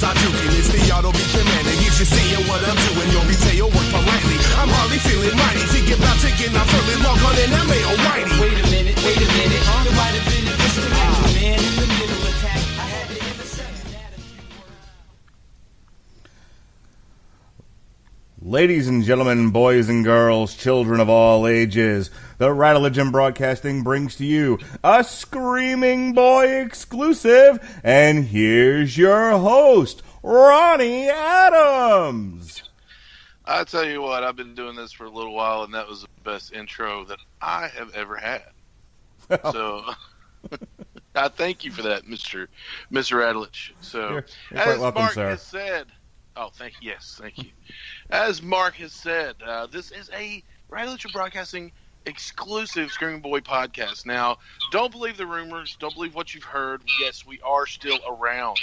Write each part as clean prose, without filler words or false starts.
Hadouken. It's the auto be commanding. He's just saying what I'm doing. Your retail work politely. I'm hardly feeling mighty. Thinking about taking off early. Log on in LA alrighty. Wait a minute. There might have been a disconnect, man. In the middle attack, I had to intercept that. Ladies and gentlemen, boys and girls, children of all ages, the Radulich Broadcasting brings to you a Screaming Boy exclusive, and here's your host, Ronnie Adams. I tell you what, I've been doing this for a little while, and that was the best intro that I have ever had. So, I thank you for that, Mr. Radulich. So, you're as quite welcome, Mark sir. has said, thank you. As Mark has said, this is a Radulich Broadcasting exclusive Screaming Boy podcast. Now, don't believe the rumors. Don't believe what you've heard. Yes, we are still around.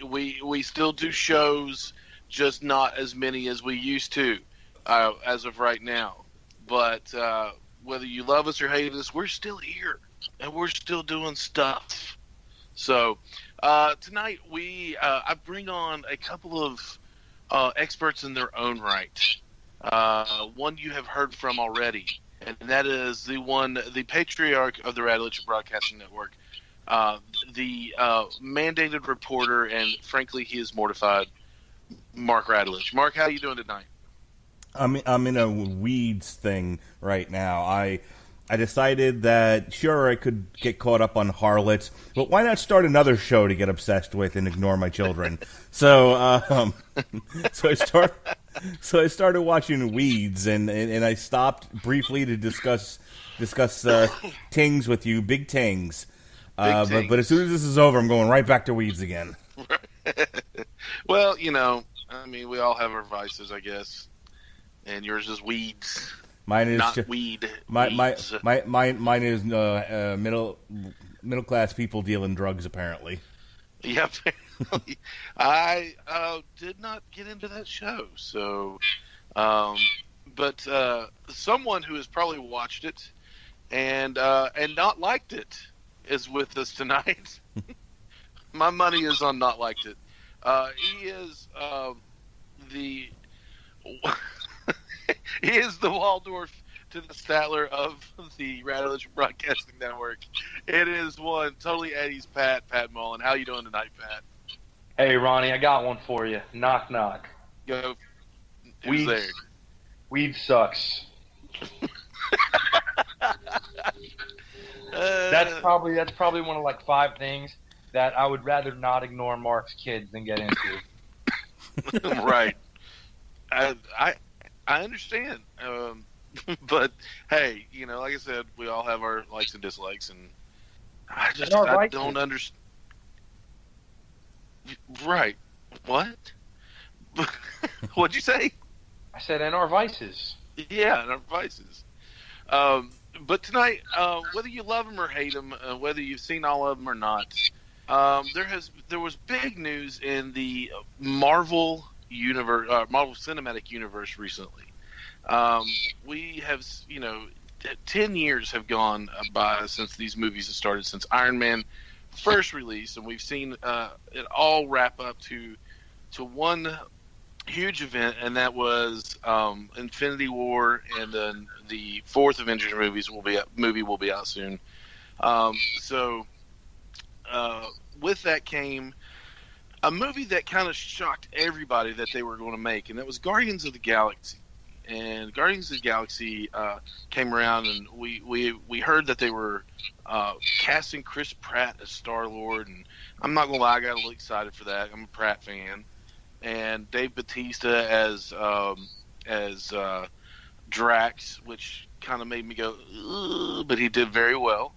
We still do shows, just not as many as we used to as of right now. But whether you love us or hate us, we're still here, and we're still doing stuff. So tonight I bring on a couple of experts in their own right. One you have heard from already, and that is the patriarch of the Radulich Broadcasting Network, the mandated reporter, and frankly, he is mortified, Mark Radulich. Mark, how are you doing tonight? I'm in a weeds thing right now. I decided that, sure, I could get caught up on harlots, but why not start another show to get obsessed with and ignore my children? So I started watching Weeds, and I stopped briefly to discuss tings with you, big tings. But as soon as this is over, I'm going right back to Weeds again. Well, we all have our vices, I guess, and yours is weeds. Mine is not weed. Mine is middle class people dealing drugs, apparently. Yeah, apparently. I did not get into that show, so but someone who has probably watched it and not liked it is with us tonight. My money is on not liked it. He is he is the Waldorf to the Statler of the Radulich Broadcasting Network. It is one totally Eddie's Pat Mullin. How you doing tonight, Pat? Hey, Ronnie, I got one for you. Knock, knock. Go. Who's there? Weed sucks. That's probably one of like 5 things that I would rather not ignore Mark's kids than get into. Right. I understand. But hey, like I said, we all have our likes and dislikes, and I don't understand. Right. What? What'd you say? I said, and our vices. Yeah, and our vices. But tonight, whether you love them or hate them, whether you've seen all of them or not, there was big news in the Marvel universe, Marvel Cinematic Universe recently. We have, 10 years have gone by since these movies have started, since Iron Man first release, and we've seen it all wrap up to one huge event, and that was Infinity War, and then the 4th Avengers movie will be out soon. So with that came a movie that kind of shocked everybody that they were going to make, and that was Guardians of the Galaxy. And Guardians of the Galaxy came around, and we heard that they were casting Chris Pratt as Star-Lord, and I'm not going to lie, I got a little excited for that. I'm a Pratt fan. And Dave Bautista as Drax, which kind of made me go, ugh, but he did very well.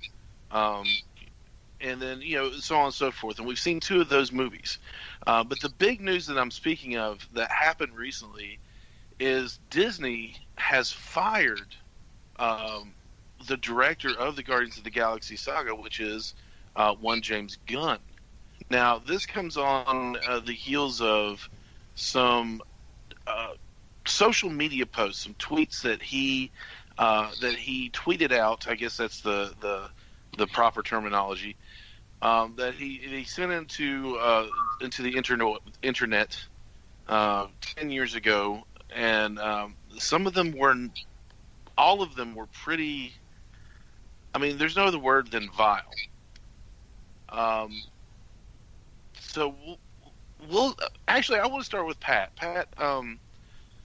And then, so on and so forth. And we've seen 2 of those movies. But the big news that I'm speaking of that happened recently is Disney has fired the director of the Guardians of the Galaxy saga, which is one James Gunn. Now, this comes on the heels of some social media posts, some tweets that he tweeted out. I guess that's the proper terminology. that he sent into the internet 10 years ago, and some of them were, all of them were pretty. I mean, there's no other word than vile. So we'll actually, I want to start with Pat. Pat,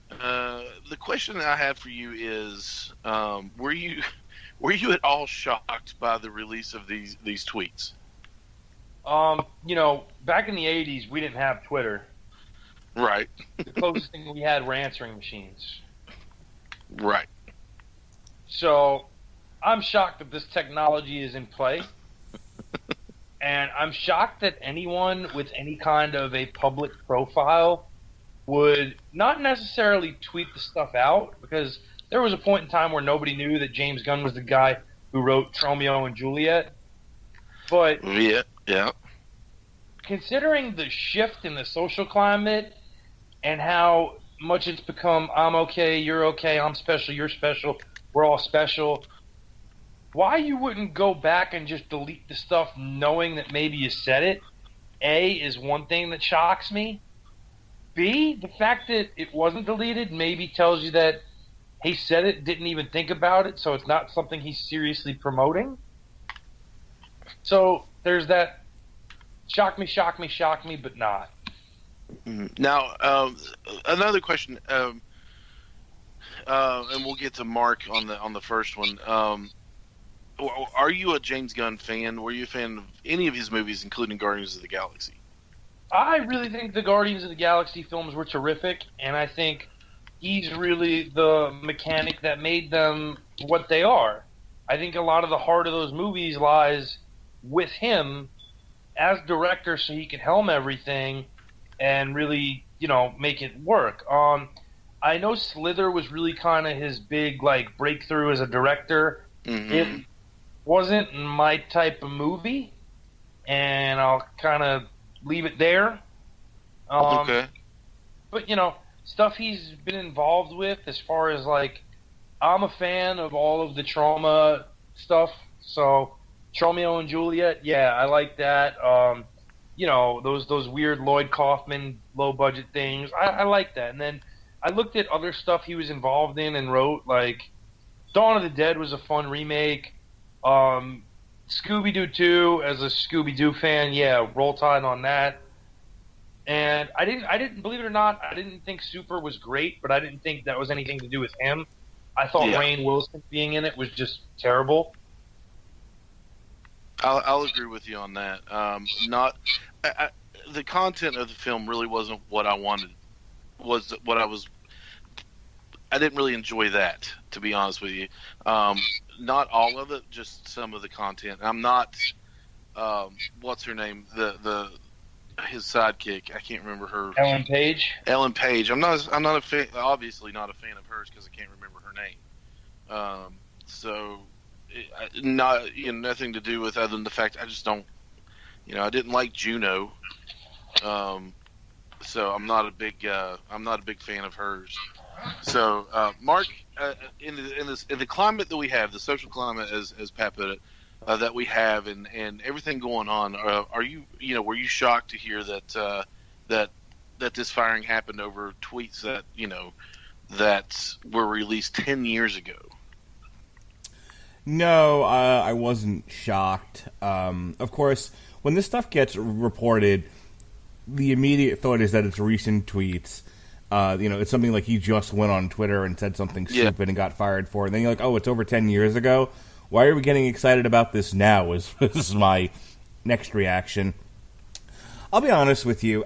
the question that I have for you is, were you at all shocked by the release of these tweets? Back in the 80s, we didn't have Twitter. Right. The closest thing we had were answering machines. Right. So I'm shocked that this technology is in play. And I'm shocked that anyone with any kind of a public profile would not necessarily tweet the stuff out, because there was a point in time where nobody knew that James Gunn was the guy who wrote Romeo and Juliet. But yeah. Considering the shift in the social climate and how much it's become, I'm okay, you're okay, I'm special, you're special, we're all special, why you wouldn't go back and just delete the stuff knowing that maybe you said it, A, is one thing that shocks me. B, the fact that it wasn't deleted maybe tells you that he said it, didn't even think about it, so it's not something he's seriously promoting. So there's that shock me, but not. Now, another question, and we'll get to Mark on the first one. Are you a James Gunn fan? Were you a fan of any of his movies, including Guardians of the Galaxy? I really think the Guardians of the Galaxy films were terrific, and I think he's really the mechanic that made them what they are. I think a lot of the heart of those movies lies with him as director, so he can helm everything and really, make it work. I know Slither was really kind of his big breakthrough as a director. Mm-hmm. It wasn't my type of movie, and I'll kind of leave it there. Okay. But, stuff he's been involved with as far as, I'm a fan of all of the trauma stuff. So, Romeo and Juliet, yeah, I like that. Those weird Lloyd Kaufman low-budget things, I like that. And then I looked at other stuff he was involved in and wrote, Dawn of the Dead was a fun remake. Scooby-Doo 2, as a Scooby-Doo fan, yeah, Roll Tide on that. And I didn't, believe it or not, I didn't think Super was great, but I didn't think that was anything to do with him. I thought Rainn Wilson being in it was just terrible. I'll agree with you on that. The content of the film really wasn't what I wanted. I didn't really enjoy that, to be honest with you. Not all of it, just some of the content. I'm not. What's her name? His sidekick. I can't remember her. Ellen Page. Ellen Page. I'm not a fan. Obviously, not a fan of hers because I can't remember her name. Nothing to do with other than the fact I just don't. I didn't like Juno. So I'm not a big fan of hers. So Mark, in the climate that we have, the social climate, as Pat put it, that we have, and everything going on, were you shocked to hear that this firing happened over tweets that were released 10 years ago? No, I wasn't shocked. Of course, when this stuff gets reported, the immediate thought is that it's recent tweets. It's something like he just went on Twitter and said something stupid and got fired for it. And then you're like, oh, it's over 10 years ago? Why are we getting excited about this now is my next reaction. I'll be honest with you.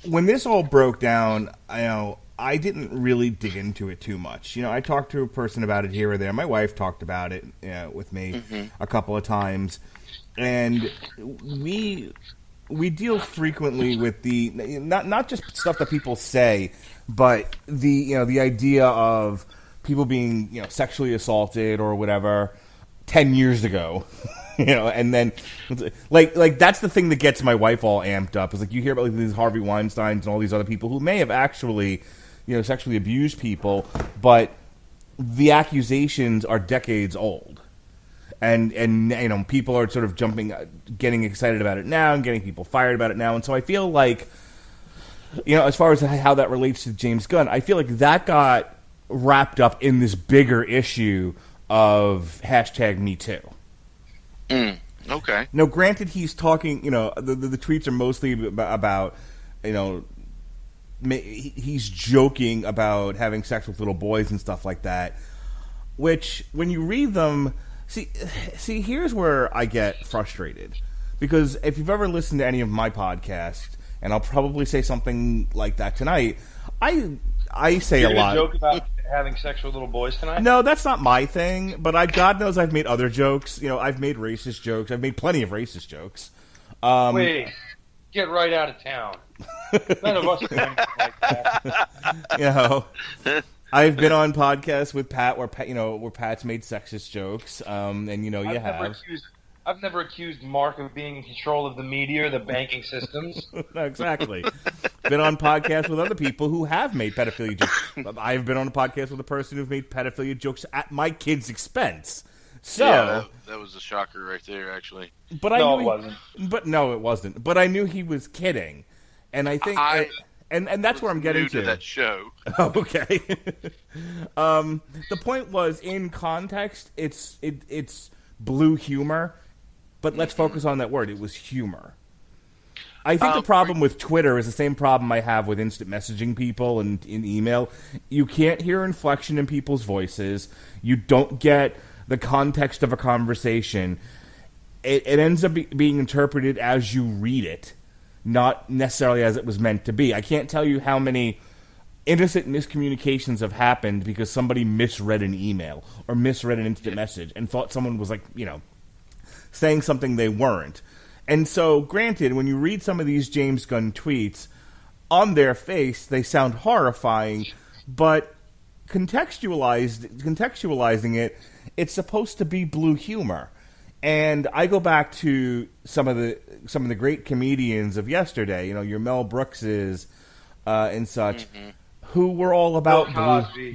When this all broke down, I didn't really dig into it too much. I talked to a person about it here or there. My wife talked about it with me a couple of times. And we deal frequently with the not just stuff that people say, but the idea of people being sexually assaulted or whatever 10 years ago. And then like that's the thing that gets my wife all amped up. Is like you hear about these Harvey Weinsteins and all these other people who may have actually sexually abused people, but the accusations are decades old. and people are sort of getting excited about it now and getting people fired about it now. And so I feel like, as far as how that relates to James Gunn, I feel like that got wrapped up in this bigger issue of #MeToo. Okay. Now, granted, he's talking, the tweets are mostly about, he's joking about having sex with little boys and stuff like that, which, when you read them, see, here's where I get frustrated. Because if you've ever listened to any of my podcasts, and I'll probably say something like that tonight, I say You're a lot. Joke about having sex with little boys tonight? No, that's not my thing. But God knows I've made other jokes. I've made racist jokes. I've made plenty of racist jokes. Wait, get right out of town. None of us are doing anything like that. I've been on podcasts with Pat where Pat's made sexist jokes. And you have. I've never accused Mark of being in control of the media or the banking systems. No, exactly. Been on podcasts with other people who have made pedophilia jokes. I've been on a podcast with a person who's made pedophilia jokes at my kid's expense. So yeah, that was a shocker right there, actually. But it wasn't. But no, it wasn't. But I knew he was kidding, and I think, and that's where I'm getting to that show. Oh, okay. The point was, in context, it's blue humor. But let's focus on that word. It was humor. I think the problem with Twitter is the same problem I have with instant messaging people and in email. You can't hear inflection in people's voices. You don't get the context of a conversation. It ends up being interpreted as you read it, not necessarily as it was meant to be. I can't tell you how many innocent miscommunications have happened because somebody misread an email or misread an instant message and thought someone was saying something they weren't. And so, granted, when you read some of these James Gunn tweets, on their face, they sound horrifying, but contextualizing it, it's supposed to be blue humor. And I go back to some of the great comedians of yesterday, your Mel Brookses and such, who were all about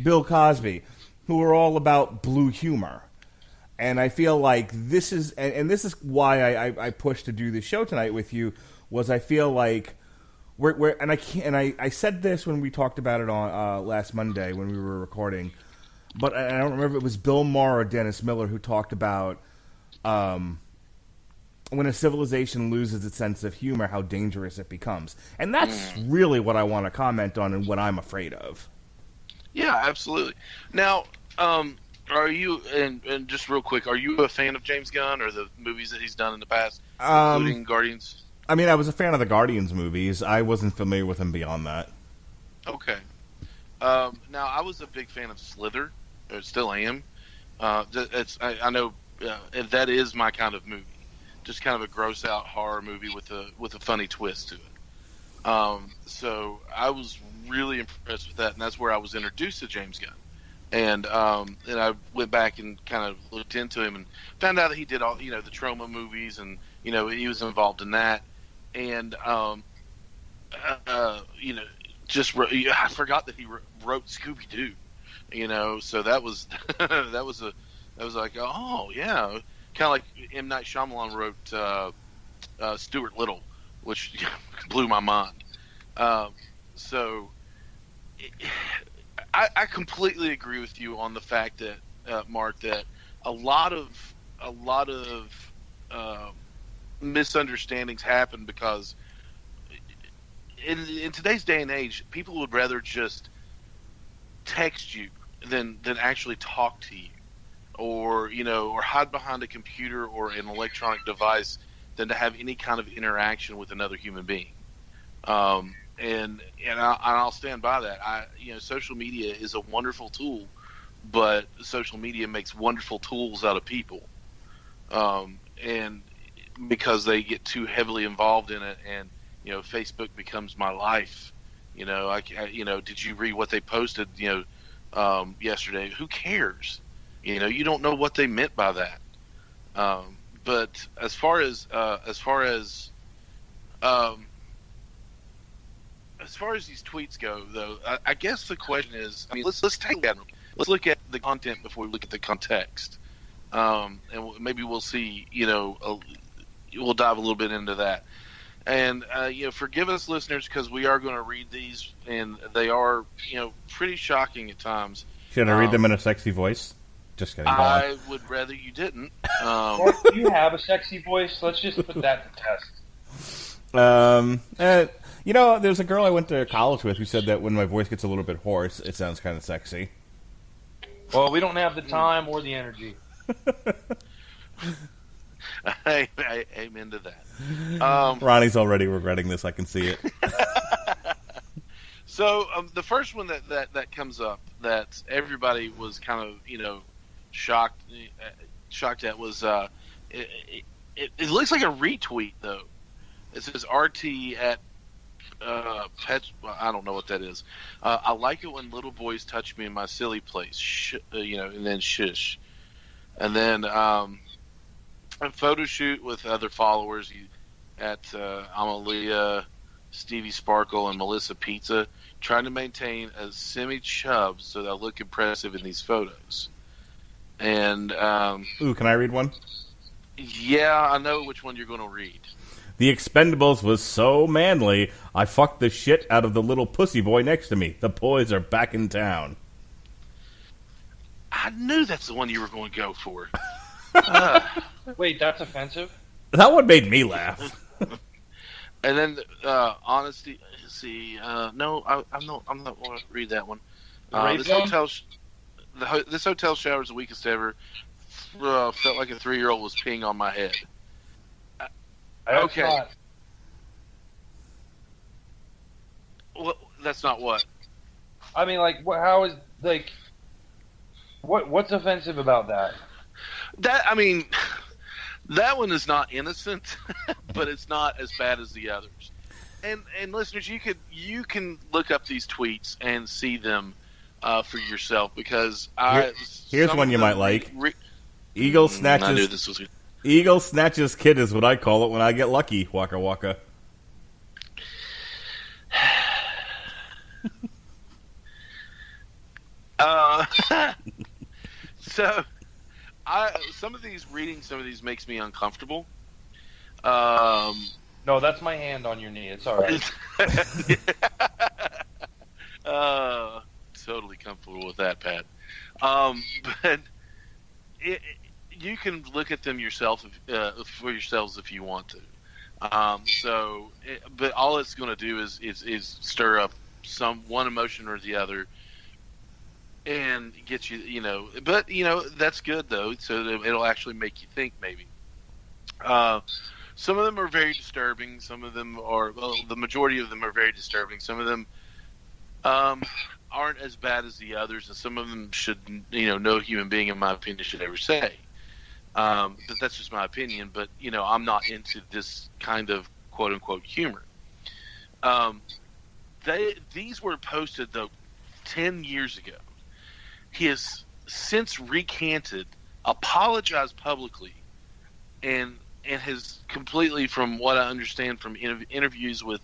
Bill Cosby, who were all about blue humor. And I feel like this is, and this is why I pushed to do this show tonight with you, was I feel like I said this when we talked about it on last Monday when we were recording, but I don't remember if it was Bill Maher or Dennis Miller who talked about when a civilization loses its sense of humor, how dangerous it becomes. And that's really what I want to comment on and what I'm afraid of. Yeah, absolutely. Now, are you, and just real quick, are you a fan of James Gunn or the movies that he's done in the past, including Guardians? I mean, I was a fan of the Guardians movies. I wasn't familiar with him beyond that. Okay. Now, I was a big fan of Slither, or still am. I know that is my kind of movie. Just kind of a gross-out horror movie with a funny twist to it. So I was really impressed with that, and that's where I was introduced to James Gunn. And I went back and kind of looked into him and found out that he did all, the Trauma movies, and, he was involved in that. And, I forgot that he wrote Scooby-Doo, so that was, that was like, oh, yeah. Kind of like M. Night Shyamalan wrote Stuart Little, which blew my mind. I completely agree with you on the fact that Mark, that a lot of misunderstandings happen because in today's day and age, people would rather just text you than actually talk to you, or hide behind a computer or an electronic device than to have any kind of interaction with another human being. And I'll stand by that. Social media is a wonderful tool, but social media makes wonderful tools out of people. And because they get too heavily involved in it, and Facebook becomes my life. Did you read what they posted? Yesterday. Who cares? You don't know what they meant by that. But as far as these tweets go, though, I guess the question is, let's take that. Let's look at the content before we look at the context. and maybe we'll see. We'll dive a little bit into that. And forgive us, listeners, because we are going to read these, and they are pretty shocking at times. Should I read them in a sexy voice? Just kidding. I would rather you didn't. Or do you have a sexy voice? Let's just put that to test. There's a girl I went to college with who said that when my voice gets a little bit hoarse, it sounds kind of sexy. Well, we don't have the time or the energy. Amen to that. Ronnie's already regretting this. I can see it. So the first one that comes up that everybody was kind of shocked at was it looks like a retweet though. It says RT at pets. I don't know what that is. I like it when little boys touch me in my silly place. And then shush, and then a photo shoot with other followers at Amalia, Stevie Sparkle, and Melissa Pizza, trying to maintain a semi-chub so they'll look impressive in these photos. And can I read one? Yeah, I know which one you're going to read. The Expendables was so manly, I fucked the shit out of the little pussy boy next to me. The boys are back in town. I knew that's the one you were going to go for. Wait, that's offensive? That one made me laugh. And then honesty. See, no, I'm not going to read that one. This hotel shower is the weakest ever. Felt like a 3-year-old was peeing on my head. Okay. Well, that's not what. I mean, how is what's offensive about that? That one is not innocent, but it's not as bad as the others. And listeners, you can look up these tweets and see them for yourself because here's one you might like. Eagle snatches. I knew this was. Eagle snatches kid is what I call it when I get lucky. Waka waka. So, some of these makes me uncomfortable. No, that's my hand on your knee. It's all right. Totally comfortable with that, Pat. But you can look at them yourself for yourselves if you want to. But all it's going to do is stir up one emotion or the other, and get you, But that's good though, so it'll actually make you think maybe. Some of them are very disturbing. Some of them are, the majority of them are very disturbing. Some of them aren't as bad as the others, and some of them should, no human being, in my opinion, should ever say. But that's just my opinion. But I'm not into this kind of quote unquote humor. These were posted though 10 years ago. He has since recanted, apologized publicly, and has completely, from what I understand from interviews with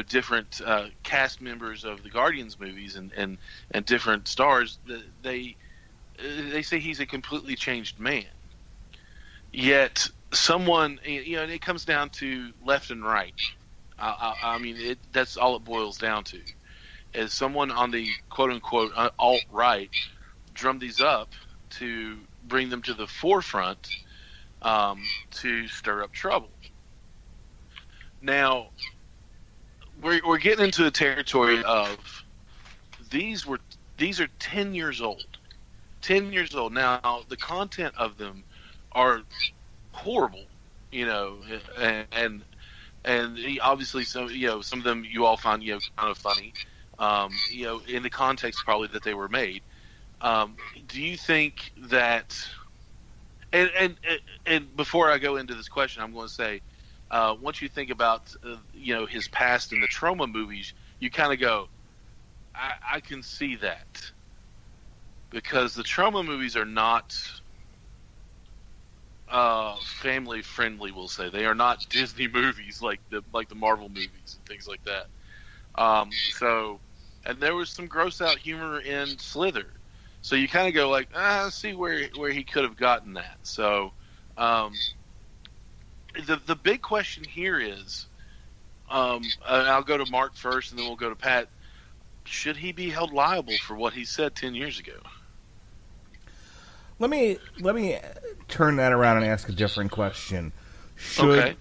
different cast members of the Guardians movies and different stars, they say he's a completely changed man. Yet someone, and it comes down to left and right. That's all it boils down to. Is someone on the quote-unquote alt-right drummed these up to bring them to the forefront to stir up trouble. Now, we're getting into the territory of these are 10 years old. 10 years old. Now, the content of them are horrible, and obviously some of them you all find kind of funny. In the context probably that they were made. Do you think that? And before I go into this question, I'm going to say, once you think about his past in the trauma movies, you kind of go, I can see that, because the trauma movies are not family friendly. We'll say they are not Disney movies like the Marvel movies and things like that. And there was some gross out humor in Slither. So you kind of go like, see where he could have gotten that. So the big question here is, and I'll go to Mark first, and then we'll go to Pat. Should he be held liable for what he said 10 years ago? Let me turn that around and ask a different question. Should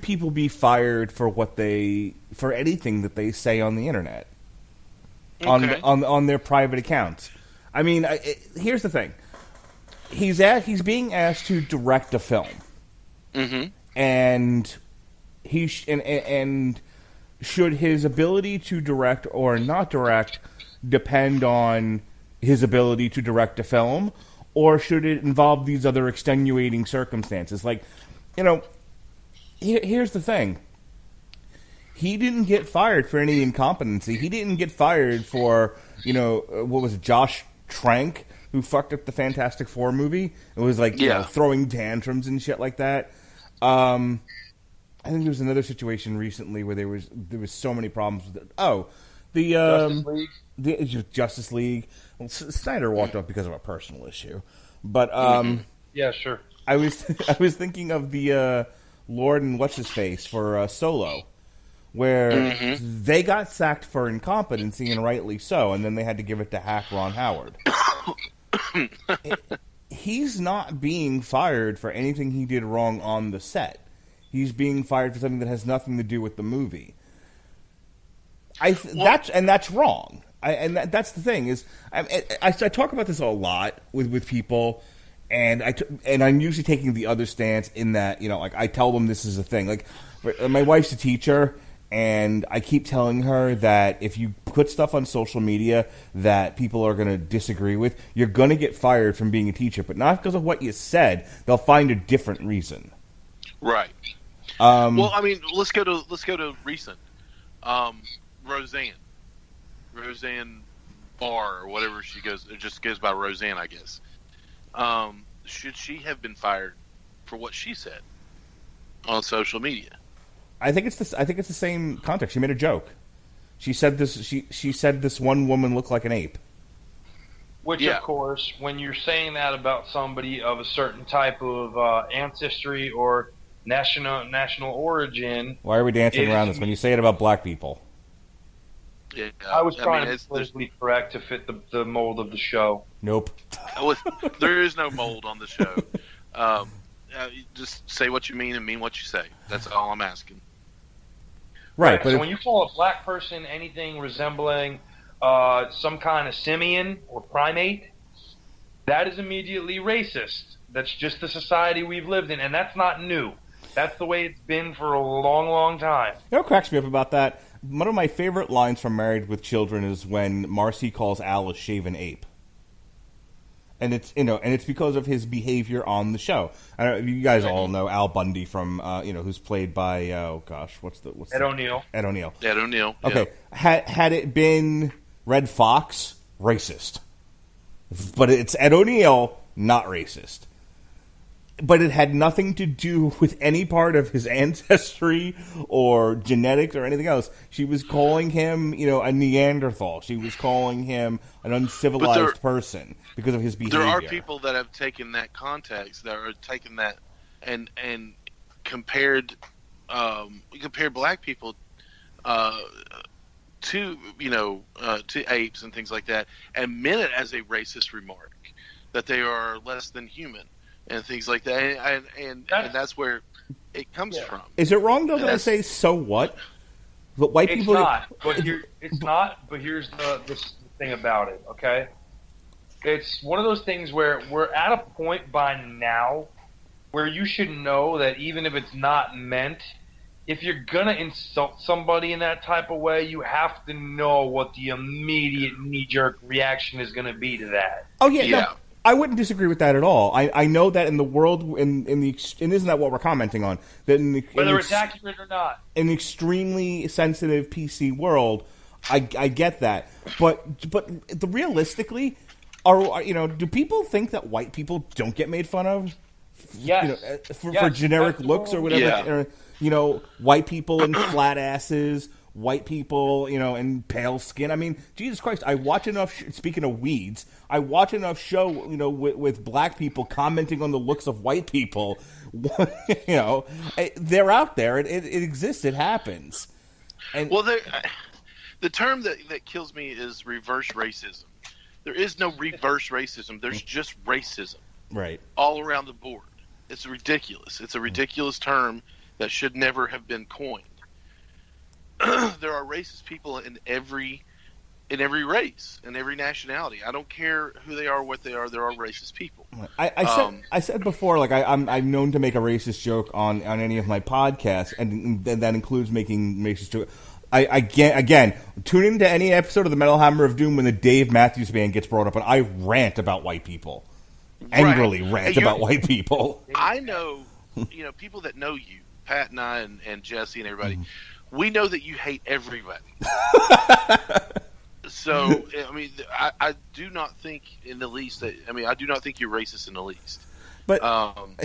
people be fired for anything that they say on the internet, on their private accounts? I mean, here's the thing: he's being asked to direct a film, and and should his ability to direct or not direct depend on his ability to direct a film, or should it involve these other extenuating circumstances? Like, here's the thing. He didn't get fired for any incompetency. He didn't get fired for, what was it, Josh Trank, who fucked up the Fantastic Four movie? It was like, throwing tantrums and shit like that. I think there was another situation recently where there was so many problems with it. Justice League. Justice League. Well, Snyder walked off because of a personal issue, but yeah, sure. I was thinking of the Lord and what's his face for Solo, where they got sacked for incompetency, and rightly so, and then they had to give it to hack Ron Howard. He's not being fired for anything he did wrong on the set. He's being fired for something that has nothing to do with the movie. That's wrong. That's the thing is, I talk about this a lot with people, and I'm usually taking the other stance in that, like I tell them this is a thing. Like my wife's a teacher, and I keep telling her that if you put stuff on social media that people are going to disagree with, you're going to get fired from being a teacher, but not because of what you said. They'll find a different reason. Right. Well, I mean, let's go to recent. Roseanne Barr, or whatever she goes, it just goes by Roseanne, I guess. Should she have been fired for what she said on social media? I think it's the same context. She made a joke. She said this. She said this one woman looked like an ape. Which, of course, when you're saying that about somebody of a certain type of ancestry or national origin, why are we dancing around this? When you say it about black people. Yeah, I was trying to be politically correct to fit the mold of the show. Nope. There is no mold on the show. Just say what you mean and mean what you say. That's all I'm asking. Right. So when you call a black person anything resembling some kind of simian or primate, that is immediately racist. That's just the society we've lived in, and that's not new. That's the way it's been for a long, long time. You know what cracks me up about that? One of my favorite lines from Married with Children is when Marcy calls Al a shaven ape. And it's because of his behavior on the show. I don't know, you guys all know Al Bundy from who's played by what's Ed O'Neill. Ed O'Neill. Ed O'Neill. Okay. Yeah. Had it been Red Fox, racist. But it's Ed O'Neill, not racist. But it had nothing to do with any part of his ancestry or genetics or anything else. She was calling him, a Neanderthal. She was calling him an uncivilized person because of his behavior. There are people that have taken that context, that are taken that and compared black people to apes and things like that, and meant it as a racist remark that they are less than human. And things like that, and that's where it comes from. Is it wrong though that I say so what? But white people. It's not. But here's the thing about it. Okay, it's one of those things where we're at a point by now where you should know that even if it's not meant, if you're gonna insult somebody in that type of way, you have to know what the immediate knee-jerk reaction is gonna be to that. Oh yeah. No. I wouldn't disagree with that at all. I know that in the world, and isn't that what we're commenting on? That whether it's accurate or not, in an extremely sensitive PC world, I get that. But realistically, do people think that white people don't get made fun of? Yes. For generic looks or whatever. Yeah. White people and flat asses, white people, you know, and pale skin. I mean, Jesus Christ, I watch enough, speaking of weeds, I watch enough show, you know, with black people commenting on the looks of white people. You know, they're out there. It exists. It happens. And, well, the term that kills me is reverse racism. There is no reverse racism. There's just racism. Right. All around the board. It's ridiculous. It's a ridiculous term that should never have been coined. There are racist people in every race, in every nationality. I don't care who they are, what they are. There are racist people. I said before, like I'm known to make a racist joke on any of my podcasts, and that includes making racist jokes. Again, tune into any episode of the Metal Hammer of Doom when the Dave Matthews Band gets brought up, and I rant about white people, angrily rant about white people. I know, you know, people that know you, Pat and I, and Jesse and everybody. We know that you hate everybody. So, I mean, I do not think in the least that, I mean, I do not think you're racist in the least. But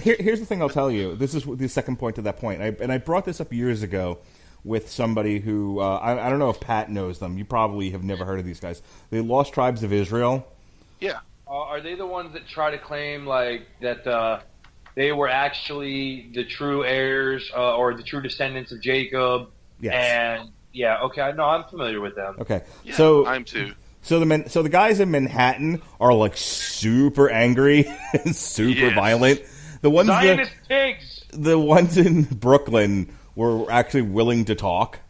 here's the thing I'll tell you. This is the second point to that point. I brought this up years ago with somebody who, I don't know if Pat knows them. You probably have never heard of these guys. The Lost Tribes of Israel. Yeah. Are they the ones that try to claim, like, that they were actually the true heirs or the true descendants of Jacob? Yes. And yeah, okay, no, I'm familiar with them. Okay, Yeah, so I'm too. So the guys in Manhattan are like super angry, and super violent. The ones Zionist pigs. The ones in Brooklyn were actually willing to talk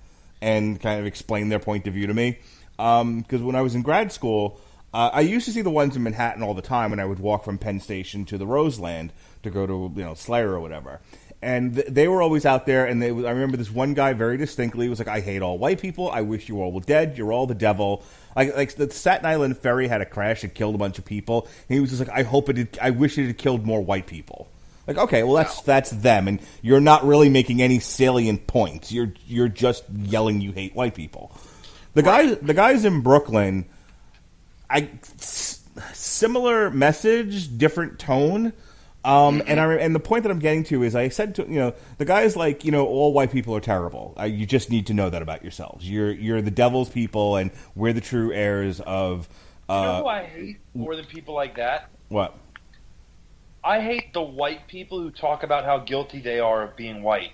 and kind of explain their point of view to me. Because when I was in grad school, I used to see the ones in Manhattan all the time when I would walk from Penn Station to the Roseland to go to Slayer or whatever. And they were always out there, and I remember this one guy very distinctly was like, "I hate all white people. I wish you all were dead. You're all the devil." Like the Staten Island ferry had a crash and killed a bunch of people, and he was just like, I wish it had killed more white people." Like, okay, well that's them, and you're not really making any salient points. You're just yelling you hate white people. The guys in Brooklyn, similar message, different tone. And the point that I'm getting to is I said to, the guy's like, all white people are terrible. You just need to know that about yourselves. You're the devil's people, and we're the true heirs of. You know who I hate more than people like that? What? I hate the white people who talk about how guilty they are of being white.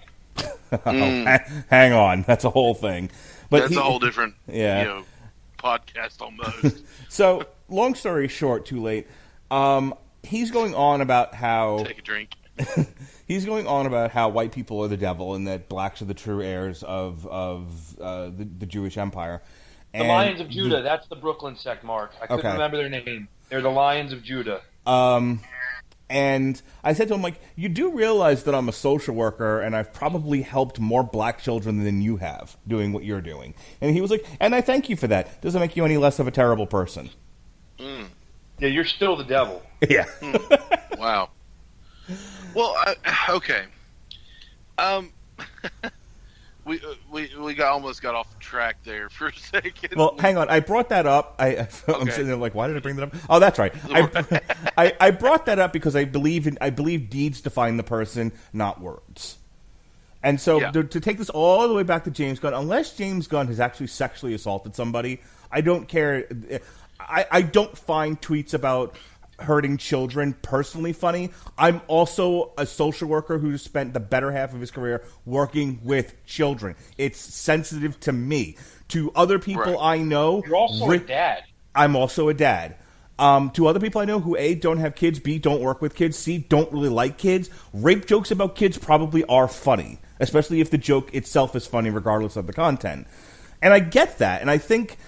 Hang on, that's a whole thing. But that's a whole different, podcast almost. So, long story short, too late. He's going on about how take a drink. He's going on about how white people are the devil and that blacks are the true heirs of the Jewish Empire. The Lions of Judah. That's the Brooklyn sect, Mark. I couldn't remember their name. They're the Lions of Judah. And I said to him, like, you do realize that I'm a social worker and I've probably helped more black children than you have doing what you're doing. And he was like, and I thank you for that. Doesn't make you any less of a terrible person. Yeah, you're still the devil. Yeah. Wow. Well, okay. We almost got off track there for a second. Well, hang on. I brought that up. I'm sitting there like, why did I bring that up? Oh, that's right. I brought that up because I believe deeds define the person, not words. And so to take this all the way back to James Gunn, unless James Gunn has actually sexually assaulted somebody, I don't care. I don't find tweets about hurting children personally funny. I'm also a social worker who spent the better half of his career working with children. It's sensitive to me. To other people I know... You're also a dad. I'm also a dad. To other people I know who, A, don't have kids, B, don't work with kids, C, don't really like kids, rape jokes about kids probably are funny, especially if the joke itself is funny regardless of the content. And I get that, and I think...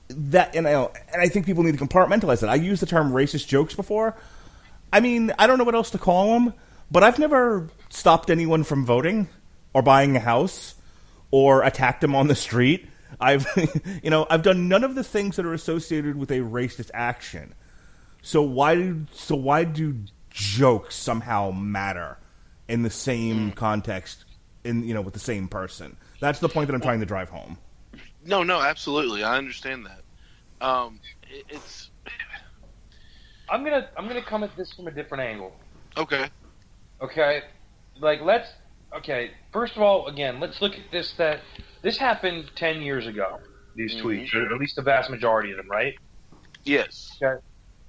and I think people need to compartmentalize it. I used the term racist jokes before. I mean, I don't know what else to call them, but I've never stopped anyone from voting or buying a house or attacked them on the street. I've done none of the things that are associated with a racist action. So why do jokes somehow matter in the same context with the same person? That's the point that I'm trying to drive home. No, absolutely. I understand that. It's. I'm gonna come at this from a different angle. Okay. Okay, like let's okay, first of all, again, let's look at this. That this happened 10 years ago. These tweets, or at least the vast majority of them, right? Yes. Okay.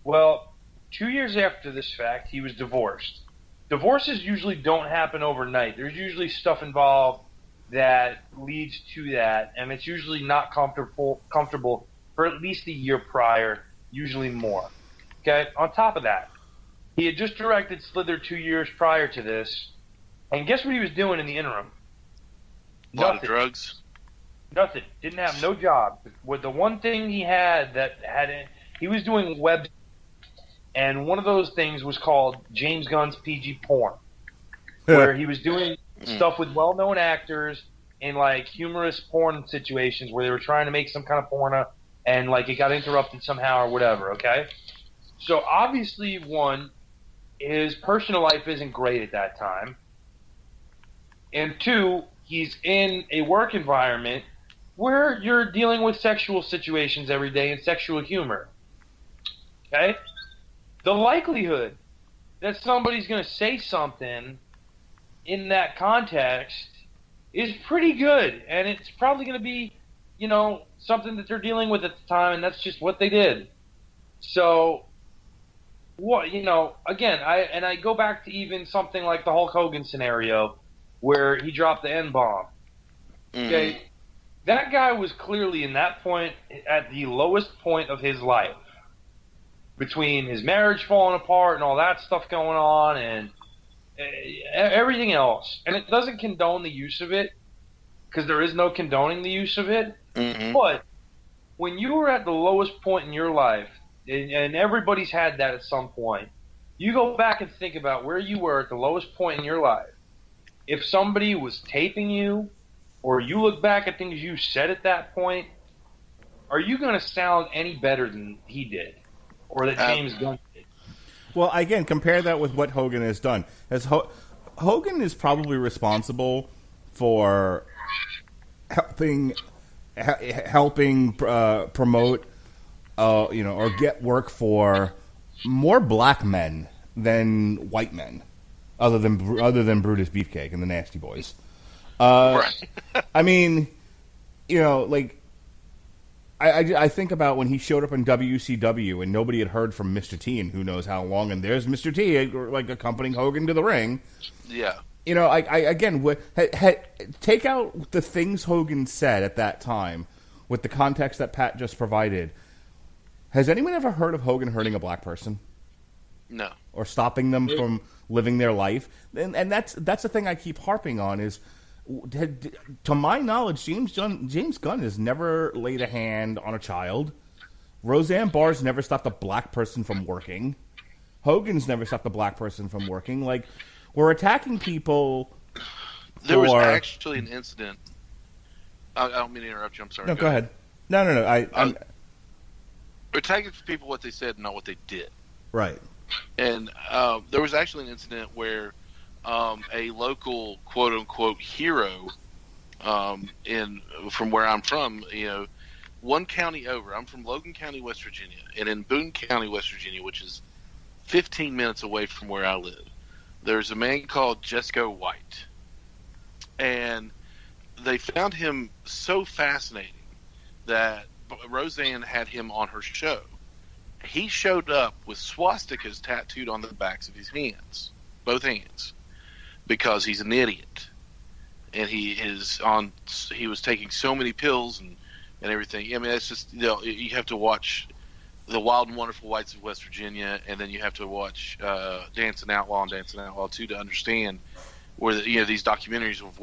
Well, 2 years after this fact, he was divorced. Divorces usually don't happen overnight. There's usually stuff involved that leads to that, and it's usually not comfortable for at least a year prior, usually more. Okay? On top of that, he had just directed Slither 2 years prior to this, and guess what he was doing in the interim? A lot of drugs. Nothing. Didn't have no job. With the one thing he had he was doing web, and one of those things was called James Gunn's PG porn, where he was doing stuff with well-known actors in like humorous porn situations where they were trying to make some kind of porno, and like it got interrupted somehow or whatever. Okay, so obviously, one, his personal life isn't great at that time, and two, he's in a work environment where you're dealing with sexual situations every day and sexual humor. Okay? The likelihood that somebody's going to say something in that context is pretty good. And it's probably going to be, something that they're dealing with at the time, and that's just what they did. So, again, I go back to even something like the Hulk Hogan scenario where he dropped the N-bomb. Okay? That guy was clearly in that point at the lowest point of his life, between his marriage falling apart and all that stuff going on and everything else. And it doesn't condone the use of it, because there is no condoning the use of it. But when you were at the lowest point in your life, and everybody's had that at some point, you go back and think about where you were at the lowest point in your life. If somebody was taping you, or you look back at things you said at that point, are you going to sound any better than he did, or that James Gunn did? Well, again, compare that with what Hogan has done. Hogan is probably responsible for helping promote, or get work for more black men than white men, other than Brutus Beefcake and the Nasty Boys. Right. I mean, I think about when he showed up in WCW and nobody had heard from Mr. T in who knows how long, and there's Mr. T like accompanying Hogan to the ring. Yeah. Take out the things Hogan said at that time with the context that Pat just provided. Has anyone ever heard of Hogan hurting a black person? No. Or stopping them from living their life? And that's the thing I keep harping on is, to my knowledge, James Gunn has never laid a hand on a child. Roseanne Barr's never stopped a black person from working. Hogan's never stopped a black person from working. Like, we're attacking people. There was actually an incident. I don't mean to interrupt you. I'm sorry. No, go ahead. No. We're attacking people what they said, not what they did. Right. And there was actually an incident where a local quote unquote hero from where I'm from, one county over. I'm from Logan County, West Virginia, and in Boone County, West Virginia, which is 15 minutes away from where I live, there's a man called Jesco White, and they found him so fascinating that Roseanne had him on her show. He showed up with swastikas tattooed on the backs of his hands, both hands, because he's an idiot, and he was taking so many pills and everything. I mean, it's just, you have to watch The Wild and Wonderful Whites of West Virginia, and then you have to watch Dancing Outlaw and Dancing Outlaw 2 to understand where these documentaries of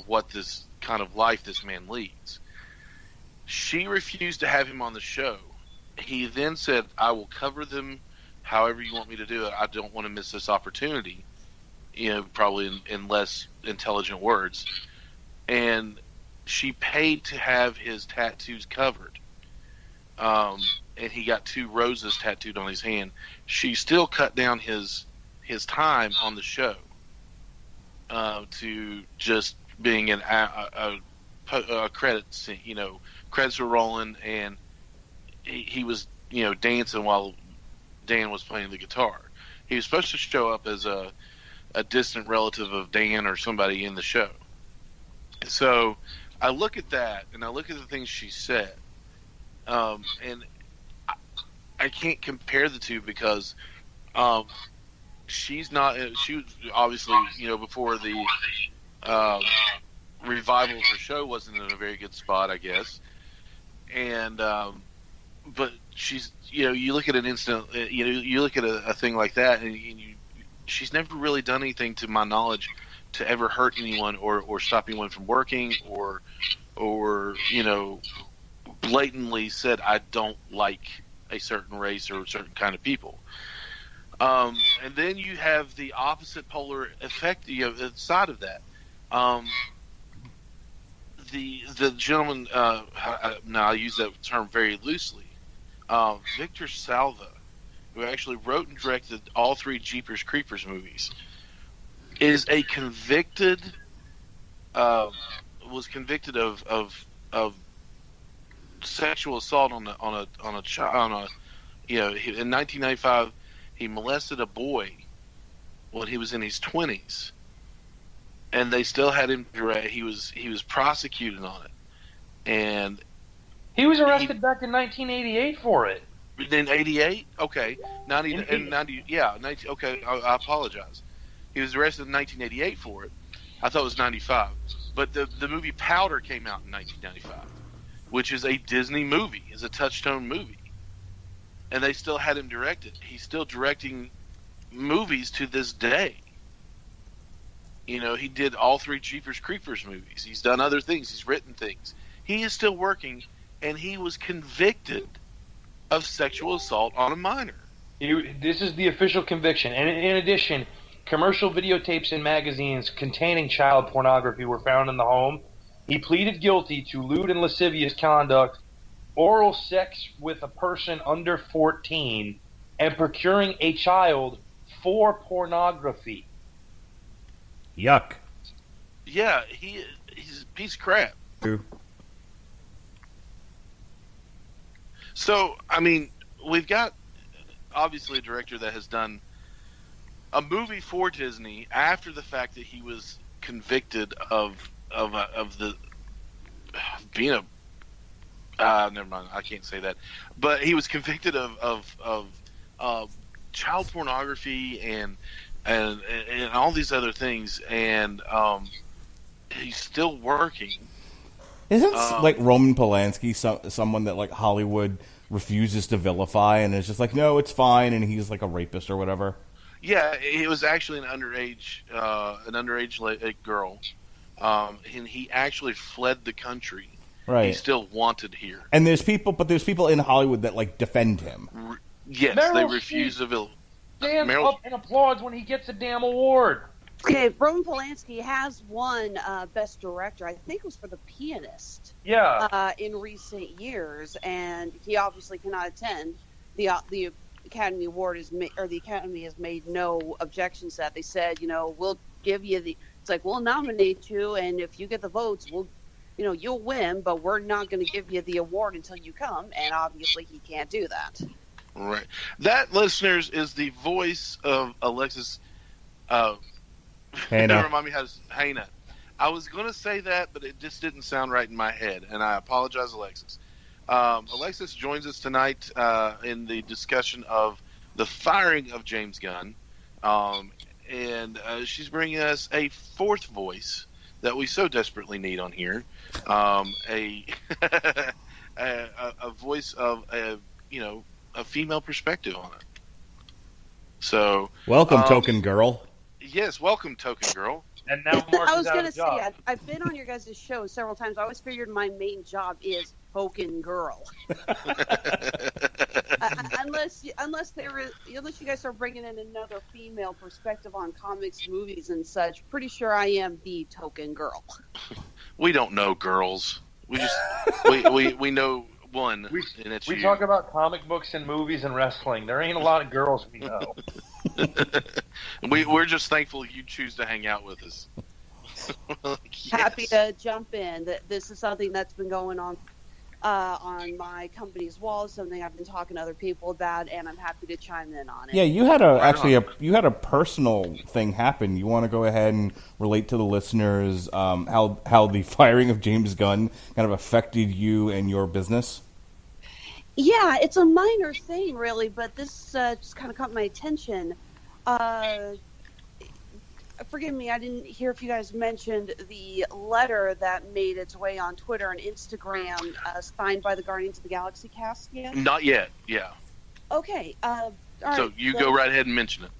what this kind of life this man leads. She refused to have him on the show. He then said, "I will cover them however you want me to do it. I don't want to miss this opportunity." Probably in less intelligent words. And she paid to have his tattoos covered. And he got 2 roses tattooed on his hand. She still cut down his time on the show to just being a credit scene. Credits were rolling, and he was dancing while Dan was playing the guitar. He was supposed to show up as a distant relative of Dan or somebody in the show. So I look at that, and I look at the things she said, and I can't compare the two because she's not. She was obviously, before the revival of her show wasn't in a very good spot, I guess. And but she's, you look at an instant, you look at a thing like that, and she's never really done anything, to my knowledge, to ever hurt anyone or stop anyone from working or blatantly said, I don't like a certain race or a certain kind of people. And then you have the opposite polar effect, the side of that. The gentleman, now I use that term very loosely, Victor Salva, who actually wrote and directed all 3 Jeepers Creepers movies, is a was convicted of sexual assault on a child. In 1995, he molested a boy when he was in his 20s, and they still had him direct. He was prosecuted on it, and he was arrested back in 1988 for it. In 88, okay, 90, yeah, 90. Okay, I apologize. He was arrested in 1988 for it. I thought it was 95, but the movie Powder came out in 1995, which is a Disney movie, is a Touchstone movie, and they still had him direct it. He's still directing movies to this day. He did all 3 Jeepers Creepers movies. He's done other things. He's written things. He is still working, and he was convicted of sexual assault on a minor. This is the official conviction. And in addition, commercial videotapes and magazines containing child pornography were found in the home. He pleaded guilty to lewd and lascivious conduct, oral sex with a person under 14, and procuring a child for pornography. Yuck. Yeah, he's a piece of crap. True. So, I mean, we've got obviously a director that has done a movie for Disney after the fact that he was convicted of being a never mind, I can't say that, but he was convicted of child pornography and all these other things, and he's still working. Isn't like Roman Polanski someone that like Hollywood refuses to vilify and is just like, no, it's fine, and he's like a rapist or whatever? Yeah, it was actually an underage girl, and he actually fled the country. Right. He's still wanted here. And there's people in Hollywood that like defend him. Yes, Meryl they refuse to vilify. Stands up and applauds when he gets a damn award. Okay, Roman Polanski has won Best Director. I think it was for The Pianist. Yeah. In recent years, and he obviously cannot attend. The Academy Award the Academy has made no objections to that. They said, we'll give you we'll nominate you, and if you get the votes, you'll win, but we're not going to give you the award until you come. And obviously, he can't do that. Right. That, listeners, is the voice of Alexis. Hejna. Remind me how to Hejna. I was going to say that, but it just didn't sound right in my head, and I apologize, Alexis. Alexis joins us tonight in the discussion of the firing of James Gunn, and she's bringing us a 4th voice that we so desperately need on here, a voice of a female perspective on it. So welcome, token girl. Yes, welcome, token girl. And now Mark I was going to say, I've been on your guys' show several times. I always figured my main job is token girl. Unless you guys start bringing in another female perspective on comics, movies, and such, pretty sure I am the token girl. We don't know girls. We just we know one, and it's we you. talk about comic books and movies and wrestling. There ain't a lot of girls we know. We're just thankful you choose to hang out with us. Yes. Happy to jump in. This is something that's been going on on my company's wall, something I've been talking to other people about, and I'm happy to chime in on it. Yeah, you had you had a personal thing happen. You want to go ahead and relate to the listeners how the firing of James Gunn kind of affected you and your business? Yeah, it's a minor thing, really, but this just kind of caught my attention. Forgive me, I didn't hear if you guys mentioned the letter that made its way on Twitter and Instagram, signed by the Guardians of the Galaxy cast yet? Not yet. Yeah. Okay. All right, So you go right ahead and mention it.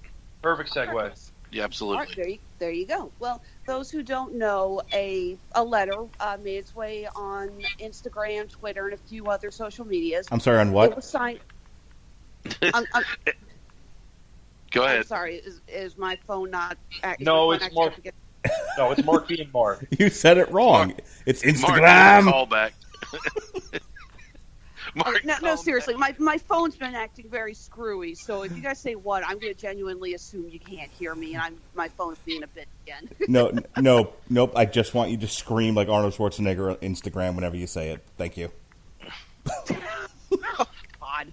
Perfect segue. Perfect. Yeah, absolutely. All right, there you go. Well, those who don't know, a letter made its way on Instagram, Twitter, and a few other social medias. I'm sorry, on It what? was signed. Go ahead. I'm sorry. Is my phone not? No, it's Mark. No, it's Mark being Mark. You said it wrong. It's Mark, Instagram. call back. Mark, No, call seriously. back. My phone's been acting very screwy. So if you guys say what, I'm going to genuinely assume you can't hear me, and my phone's being a bitch again. Nope. I just want you to scream like Arnold Schwarzenegger on Instagram whenever you say it. Thank you. Oh, God.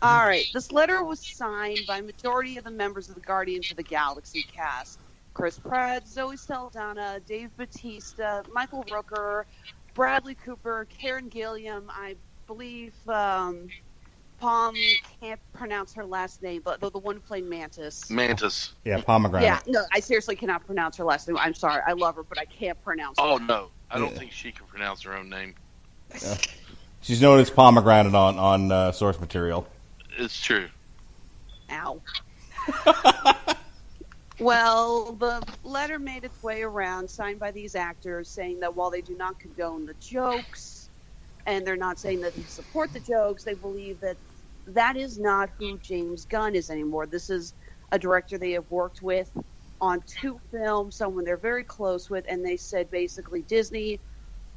All right. This letter was signed by majority of the members of the Guardians of the Galaxy cast. Chris Pratt, Zoe Saldana, Dave Bautista, Michael Rooker, Bradley Cooper, Karen Gilliam. I believe Palm can't pronounce her last name, but the one who played Mantis. Mantis. Yeah, pomegranate. Yeah, no, I seriously cannot pronounce her last name. I'm sorry. I love her, but I can't pronounce Oh, her. no. I don't Yeah. think she can pronounce her own name. She's known as pomegranate on source material. It's true. Ow. Well, the letter made its way around, signed by these actors, saying that while they do not condone the jokes, and they're not saying that they support the jokes, they believe that that is not who James Gunn is anymore. This is a director they have worked with on 2 films, someone they're very close with, and they said basically, Disney,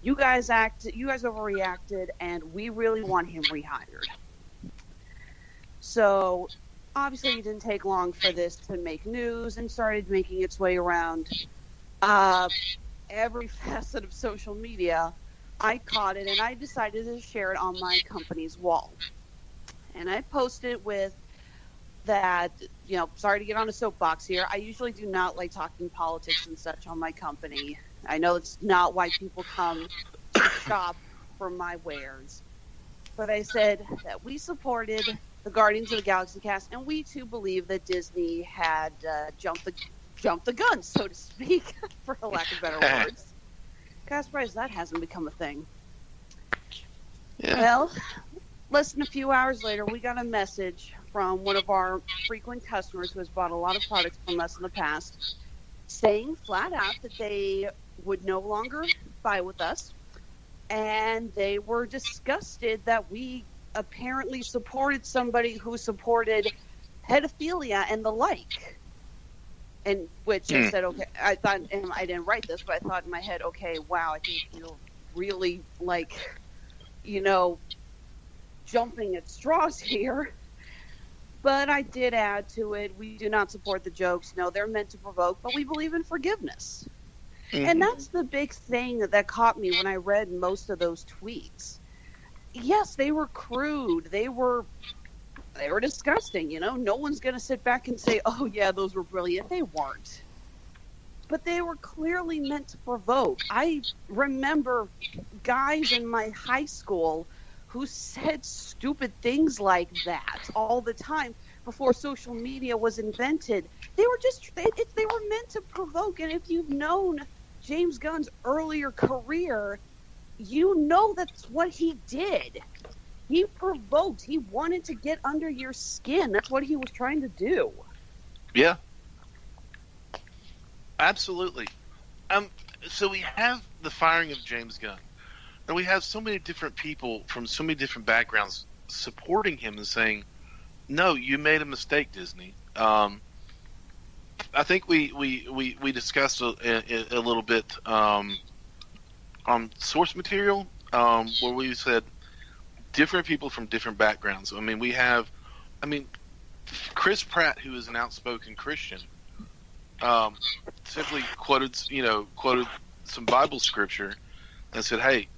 you guys overreacted, and we really want him rehired. So, obviously, it didn't take long for this to make news and started making its way around every facet of social media. I caught it, and I decided to share it on my company's wall. And I posted with that, sorry to get on a soapbox here. I usually do not like talking politics and such on my company. I know it's not why people come to shop for my wares. But I said that we supported the Guardians of the Galaxy cast, and we too believe that Disney had jumped the gun, so to speak, for a lack of better words. God, surprised that hasn't become a thing. Yeah. Well, less than a few hours later, we got a message from one of our frequent customers who has bought a lot of products from us in the past, saying flat out that they would no longer buy with us, and they were disgusted that we apparently supported somebody who supported pedophilia and the like. And which I said, okay, I thought, and I didn't write this, but I thought in my head, okay, wow, I think you're really jumping at straws here. But I did add to it, we do not support the jokes. No, they're meant to provoke, but we believe in forgiveness. Mm-hmm. And that's the big thing that caught me when I read most of those tweets. Yes, they were crude. They were disgusting, No one's going to sit back and say, oh, yeah, those were brilliant. They weren't. But they were clearly meant to provoke. I remember guys in my high school who said stupid things like that all the time before social media was invented. They were meant to provoke. And if you've known James Gunn's earlier career, that's what he did. He provoked. He wanted to get under your skin. That's what he was trying to do. Yeah. Absolutely. So we have the firing of James Gunn. And we have so many different people from so many different backgrounds supporting him and saying, no, you made a mistake, Disney. I think we discussed a little bit on source material where we said different people from different backgrounds. We have Chris Pratt, who is an outspoken Christian, simply quoted some Bible scripture and said, hey,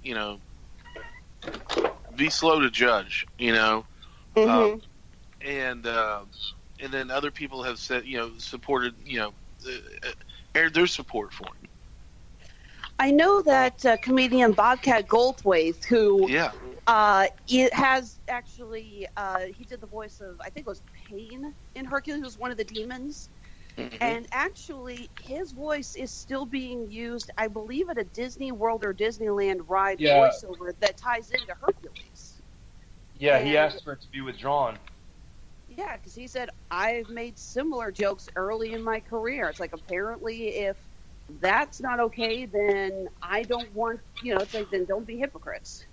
be slow to judge, you know. Mhm. And then other people have said, supported, aired their support for him. I know that comedian Bobcat Goldthwait, who Yeah. it has actually he did the voice of, I think it was Pain in Hercules. He was one of the demons. Mhm. And actually, his voice is still being used, I believe, at a Disney World or Disneyland ride voiceover that ties into Hercules. Yeah, he And- asked for it to be withdrawn. Yeah, because he said, I've made similar jokes early in my career. It's like, apparently, if that's not okay, then I don't want, it's like, then don't be hypocrites.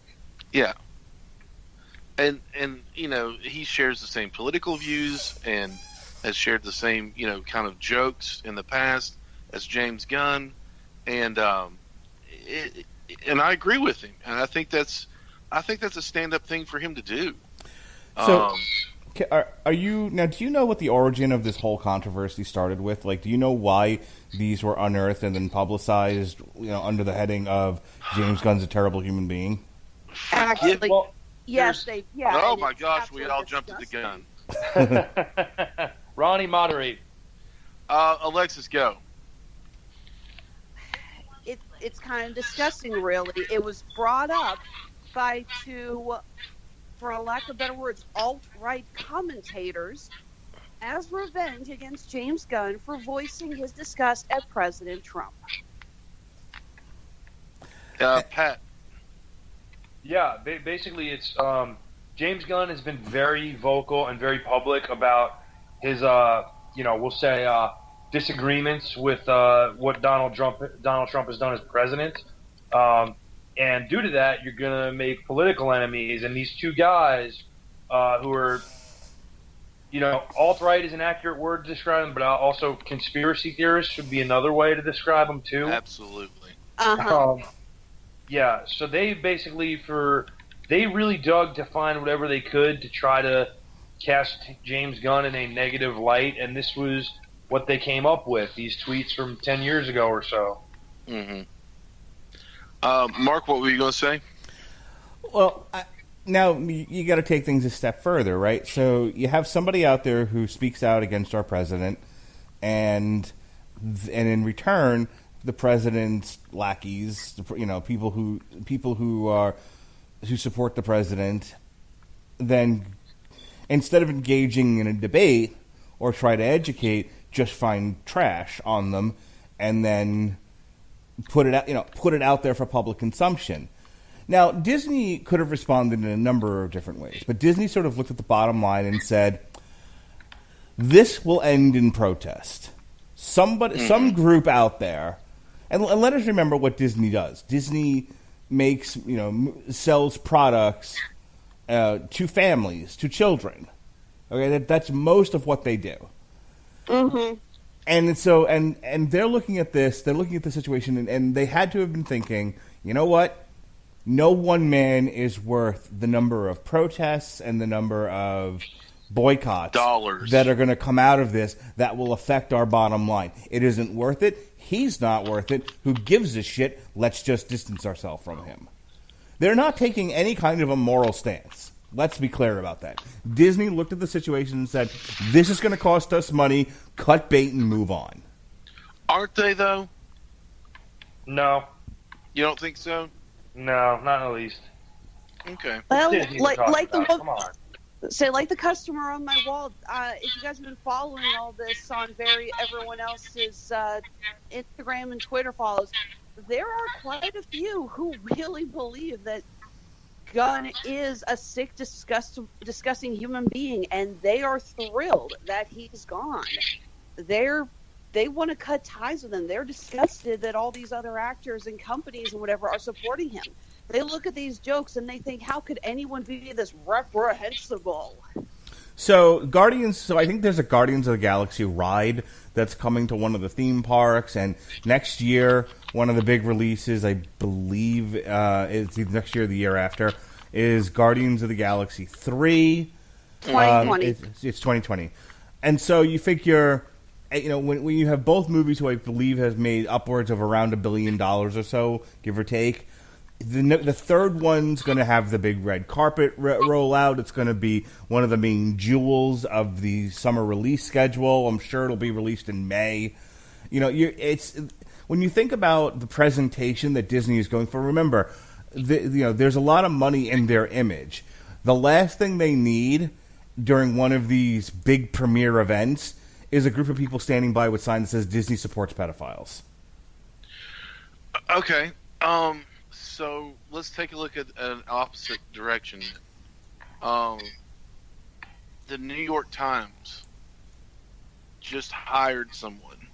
Yeah. And he shares the same political views and has shared the same, kind of jokes in the past as James Gunn. And and I agree with him. And I think that's a stand-up thing for him to do. So, are you now? Do you know what the origin of this whole controversy started with? Like, do you know why these were unearthed and then publicized? Under the heading of James Gunn's a terrible human being. Actually, Well, yes, they, yeah. Oh and my it's gosh, we absolutely all jumped at the gun. disgusting. Ronnie, moderate. Alexis, go. It's kind of disgusting, really. It was brought up by two, for a lack of better words, alt-right commentators as revenge against James Gunn for voicing his disgust at President Trump. Pat. Yeah, basically it's James Gunn has been very vocal and very public about his, we'll say disagreements with what Donald Trump has done as president. And due to that, you're going to make political enemies. And these two guys who are, alt-right is an accurate word to describe them, but also conspiracy theorists would be another way to describe them too. Absolutely. Uh-huh. Yeah, so they basically they really dug to find whatever they could to try to cast James Gunn in a negative light, and this was what they came up with, these tweets from 10 years ago or so. Mm-hmm. Mark, what were you going to say? Well, now you got to take things a step further, right? So you have somebody out there who speaks out against our president, and in return, the president's lackeys, people who support the president, then instead of engaging in a debate or try to educate, just find trash on them and then put it out there for public consumption. Now, Disney could have responded in a number of different ways, but Disney sort of looked at the bottom line and said, "This will end in protest." Some group out there, and let us remember what Disney does. Disney makes, sells products to families, to children. Okay, that's most of what they do. Mm-hmm. And so, and they're looking at this. They're looking at the situation, and they had to have been thinking, you know what? No one man is worth the number of protests and the number of boycotts dollars that are going to come out of this that will affect our bottom line. It isn't worth it. He's not worth it. Who gives a shit? Let's just distance ourselves from him. They're not taking any kind of a moral stance. Let's be clear about that. Disney looked at the situation and said, this is going to cost us money, cut bait and move on. Aren't they, though? No. You don't think so? No, not in the least. Okay. Well, Disney we're like talking the about. Come on. say, like the customer on my wall. If you guys have been following all this on everyone else's Instagram and Twitter follows, there are quite a few who really believe that Gunn is a sick, disgusting human being, and they are thrilled that he's gone. They want to cut ties with him. They're disgusted that all these other actors and companies and whatever are supporting him. They look at these jokes and they think, how could anyone be this reprehensible? So I think there's a Guardians of the Galaxy ride that's coming to one of the theme parks, and next year, one of the big releases, I believe, it's either next year or the year after, is Guardians of the Galaxy 3. 2020. It's 2020. And so you figure, when you have both movies who I believe has made upwards of around $1 billion or so, give or take, The third one's going to have the big red carpet roll out. It's going to be one of the main jewels of the summer release schedule. I'm sure it'll be released in May. You know, it's when you think about the presentation that Disney is going for. Remember, there's a lot of money in their image. The last thing they need during one of these big premiere events is a group of people standing by with signs that says Disney supports pedophiles. Okay. So let's take a look at an opposite direction. The New York Times just hired someone.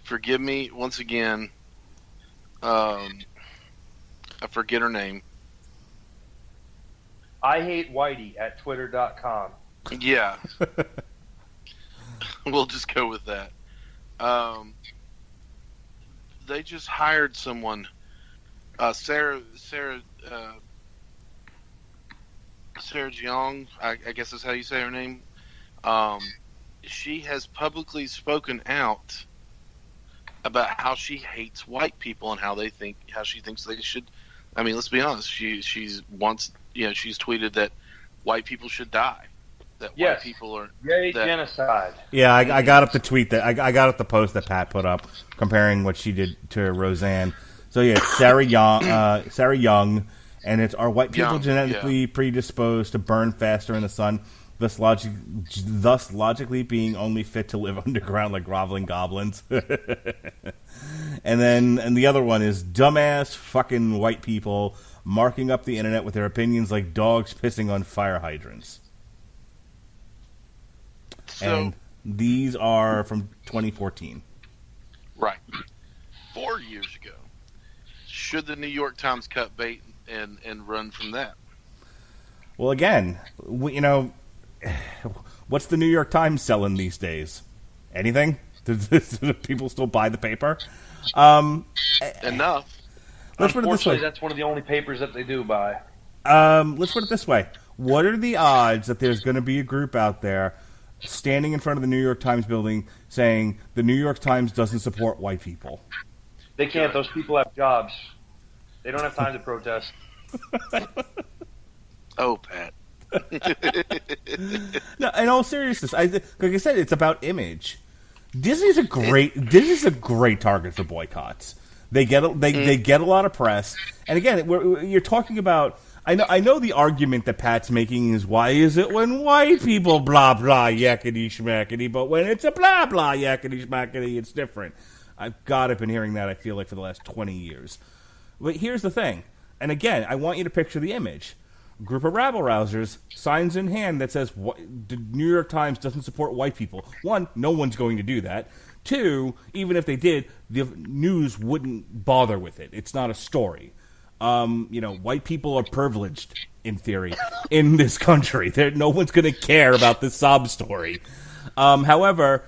Forgive me once again. I forget her name. I hate Whitey at twitter.com. Yeah. We'll just go with that. They just hired someone. Sarah Jeong, I guess that's how you say her name. She has publicly spoken out about how she hates white people and how she thinks they should. I mean, let's be honest. She's tweeted that white people should die. That white people are genocide. Yeah, I got up the tweet that I got up the post that Pat put up comparing what she did to Roseanne. So yeah, it's Sarah Young, and it's, are white people genetically predisposed to burn faster in the sun, thus logically being only fit to live underground like groveling goblins? And the other one is dumbass fucking white people marking up the internet with their opinions like dogs pissing on fire hydrants. And these are from 2014. Right. 4 years ago. Should the New York Times cut bait and run from that? Well, again, what's the New York Times selling these days? Anything? Do people still buy the paper? Enough. Let's put it this way. That's one of the only papers that they do buy. Let's put it this way. What are the odds that there's going to be a group out there standing in front of the New York Times building saying the New York Times doesn't support white people? They can't. Those people have jobs. They don't have time to protest. Oh, Pat. No, in all seriousness, like I said, it's about image. Disney's a great target for boycotts. They get a lot of press, and again, you're talking about. I know the argument that Pat's making is, why is it when white people blah blah yakety schmackety, but when it's a blah blah yakety schmackety, it's different. I've been hearing that, I feel like, for the last 20 years. But here's the thing, and again, I want you to picture the image. A group of rabble-rousers, signs in hand that says the New York Times doesn't support white people. One, no one's going to do that. Two, even if they did, the news wouldn't bother with it. It's not a story. White people are privileged, in theory, in this country. No one's going to care about this sob story. However,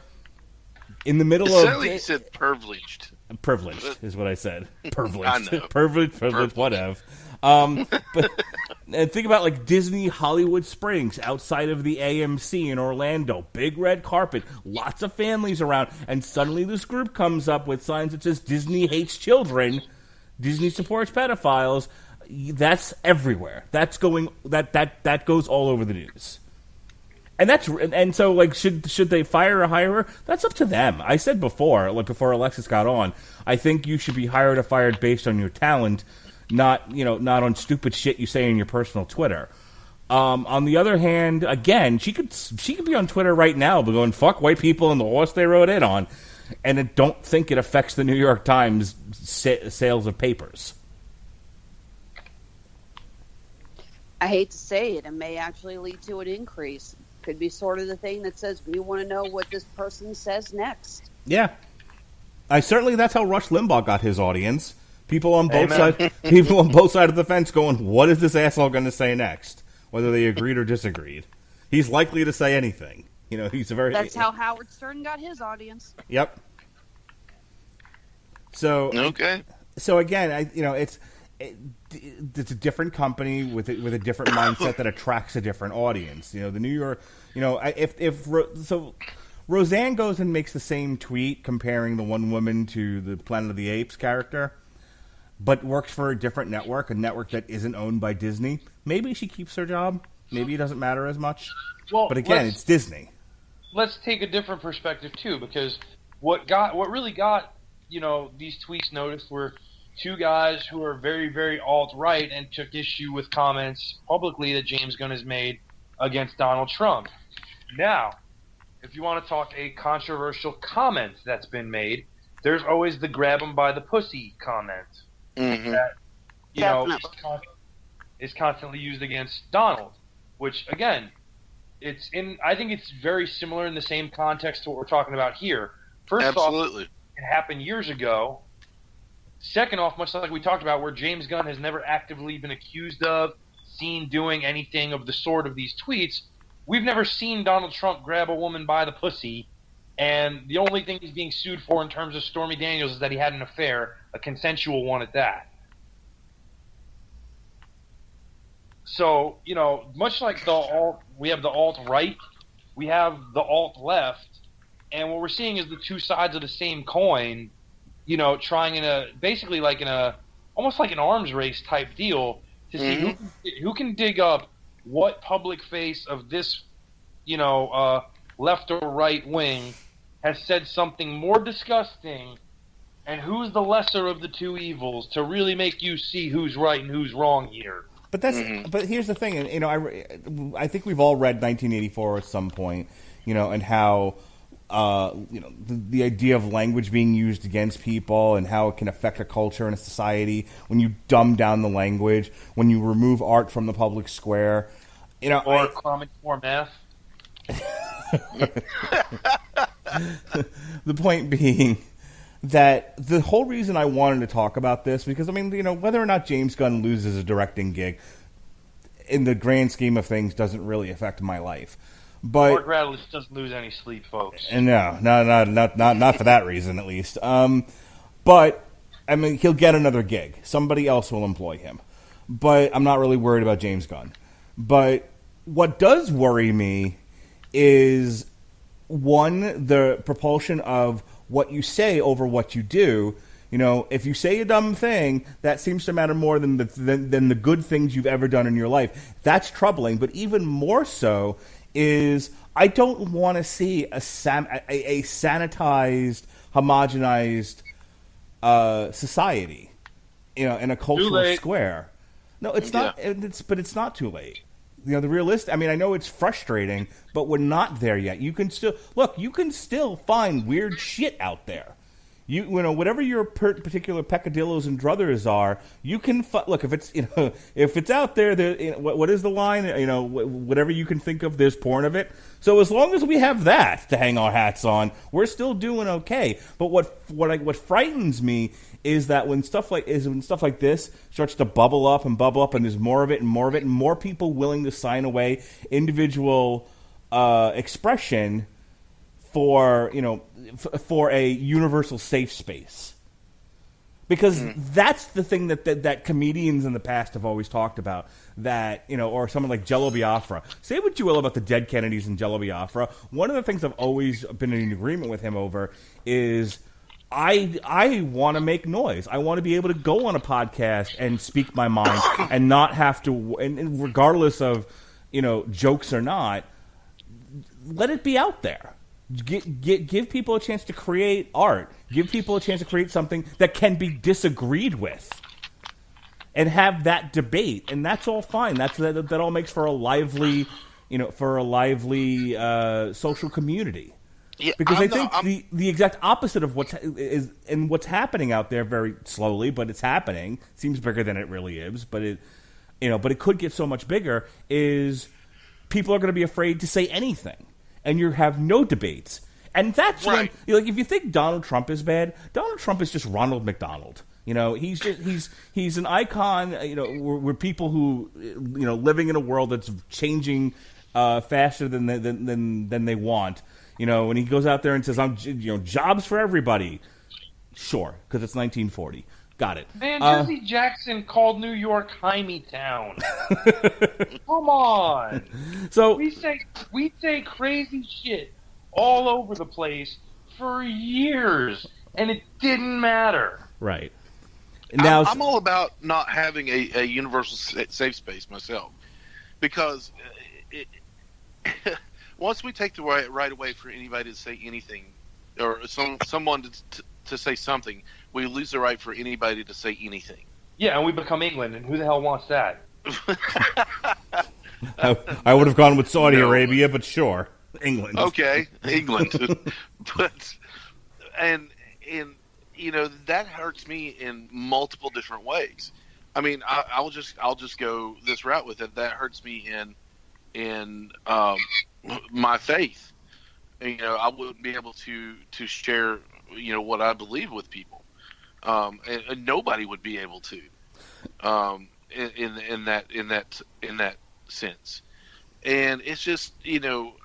in the middle of... You said privileged. Privileged is what I said. Privileged. I know. Privileged, whatever. But and think about like Disney Hollywood Springs outside of the AMC in Orlando. Big red carpet, lots of families around, and suddenly this group comes up with signs that says Disney hates children, Disney supports pedophiles. That's everywhere. That goes all over the news. And so like should they fire or hire her? That's up to them. I said before, like before Alexis got on, I think you should be hired or fired based on your talent, not on stupid shit you say in your personal Twitter. On the other hand, again, she could be on Twitter right now, but going fuck white people and the horse they rode in on, and I don't think it affects the New York Times sales of papers. I hate to say it may actually lead to an increase. Could be sort of the thing that says we want to know what this person says next. Yeah, that's how Rush Limbaugh got his audience. People on both sides of the fence going, "What is this asshole going to say next?" Whether they agreed or disagreed, he's likely to say anything. That's how Howard Stern got his audience. Yep. So okay. So again, it's a different company with a different mindset that attracts a different audience. The New York, Roseanne goes and makes the same tweet comparing the one woman to the Planet of the Apes character. but works for a different network, a network that isn't owned by Disney, maybe she keeps her job. Maybe it doesn't matter as much. Well, but again, it's Disney. Let's take a different perspective too, because what really got these tweets noticed were two guys who are very, very alt-right and took issue with comments publicly that James Gunn has made against Donald Trump. Now, if you want to talk a controversial comment that's been made, there's always the grab him by the pussy comment that is constantly used against Donald, which again, I think it's very similar in the same context to what we're talking about here. First off, it happened years ago. Second off, much like we talked about, where James Gunn has never actively been accused of, seen doing anything of the sort of these tweets, we've never seen Donald Trump grab a woman by the pussy, and the only thing he's being sued for in terms of Stormy Daniels is that he had an affair, a consensual one at that. So, much like we have the alt-right, we have the alt-left, and what we're seeing is the two sides of the same coin, trying basically almost like an arms race type deal to see who can dig up what public face of this, left or right wing has said something more disgusting, and who's the lesser of the two evils to really make you see who's right and who's wrong here. But but here's the thing, and I think we've all read 1984 at some point, and how the idea of language being used against people and how it can affect a culture and a society when you dumb down the language, when you remove art from the public square, or Common Core math. The point being that the whole reason I wanted to talk about this, because whether or not James Gunn loses a directing gig in the grand scheme of things doesn't really affect my life. But Mark Radulich doesn't lose any sleep, folks. And no, not for that reason, at least. But he'll get another gig. Somebody else will employ him. But I'm not really worried about James Gunn. But what does worry me is, one, the propulsion of what you say over what you do. If you say a dumb thing, that seems to matter more than the good things you've ever done in your life. That's troubling. But even more so is I don't want to see a sanitized, homogenized society, in a cultural square. No, it's not. But it's not too late. The realist. I know it's frustrating, but we're not there yet. You can still find weird shit out there. Whatever your particular peccadillos and druthers are, you can look if it's out there. What is the line? Whatever you can think of, there's porn of it. So as long as we have that to hang our hats on, we're still doing okay. But what frightens me is that when stuff like this starts to bubble up, and there's more of it and more of it, and more people willing to sign away individual expression for a universal safe space, because that's the thing that comedians in the past have always talked about. That or someone like Jello Biafra. Say what you will about the dead Kennedys and Jello Biafra. One of the things I've always been in agreement with him over is I want to make noise. I want to be able to go on a podcast and speak my mind and not have to. And regardless of jokes or not, let it be out there. Give people a chance to create art. Give people a chance to create something that can be disagreed with, and have that debate. And that's all fine. That all makes for a lively, social community. Yeah, because I think the exact opposite of what's happening out there, very slowly, but it's happening. Seems bigger than it really is, but it could get so much bigger. Is people are going to be afraid to say anything. And you have no debates, and that's right. If you think Donald Trump is bad, Donald Trump is just Ronald McDonald. He's an icon. We're people who living in a world that's changing faster than they want. When he goes out there and says, "I'm jobs for everybody," sure, because it's 1940. Got it. Man, Jesse Jackson called New York Hymietown. Come on. So we say crazy shit all over the place for years, and it didn't matter. Right. Now, I'm all about not having a universal safe space myself, because once we take the right away for anybody to say anything, or someone to say something, we lose the right for anybody to say anything. Yeah, and we become England, and who the hell wants that? I would have gone with Saudi Arabia, but sure, England. Okay, England. But and that hurts me in multiple different ways. I mean, I'll just go this route with it. That hurts me in my faith. I wouldn't be able to share what I believe with people, and nobody would be able to, in that sense. And it's just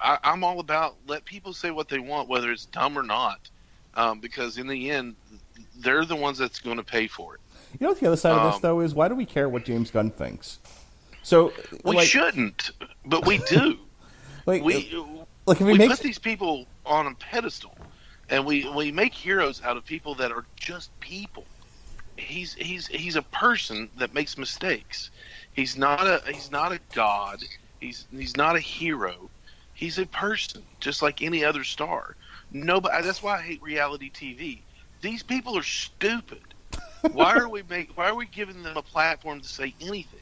I'm all about let people say what they want, whether it's dumb or not, because in the end they're the ones that's going to pay for it. You know what the other side of this though is, why do we care what James Gunn thinks? So we shouldn't, but we do. if we put these people on a pedestal, and we make heroes out of people that are just people. He's a person that makes mistakes. He's not a god. He's not a hero. He's a person, just like any other star. Nobody. That's why I hate reality TV. These people are stupid. Why are we giving them a platform to say anything?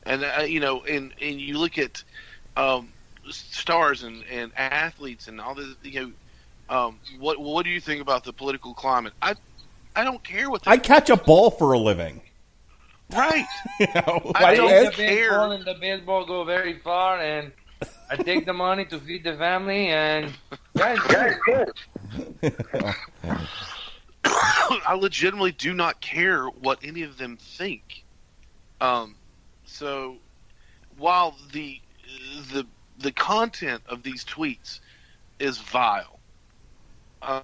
And and you look at stars and athletes and all this. What do you think about the political climate? I don't care what. I catch a ball for a living. Right. I don't care. And the baseball go very far, and I take the money to feed the family, and guys, good. I legitimately do not care what any of them think. So while the content of these tweets is vile, I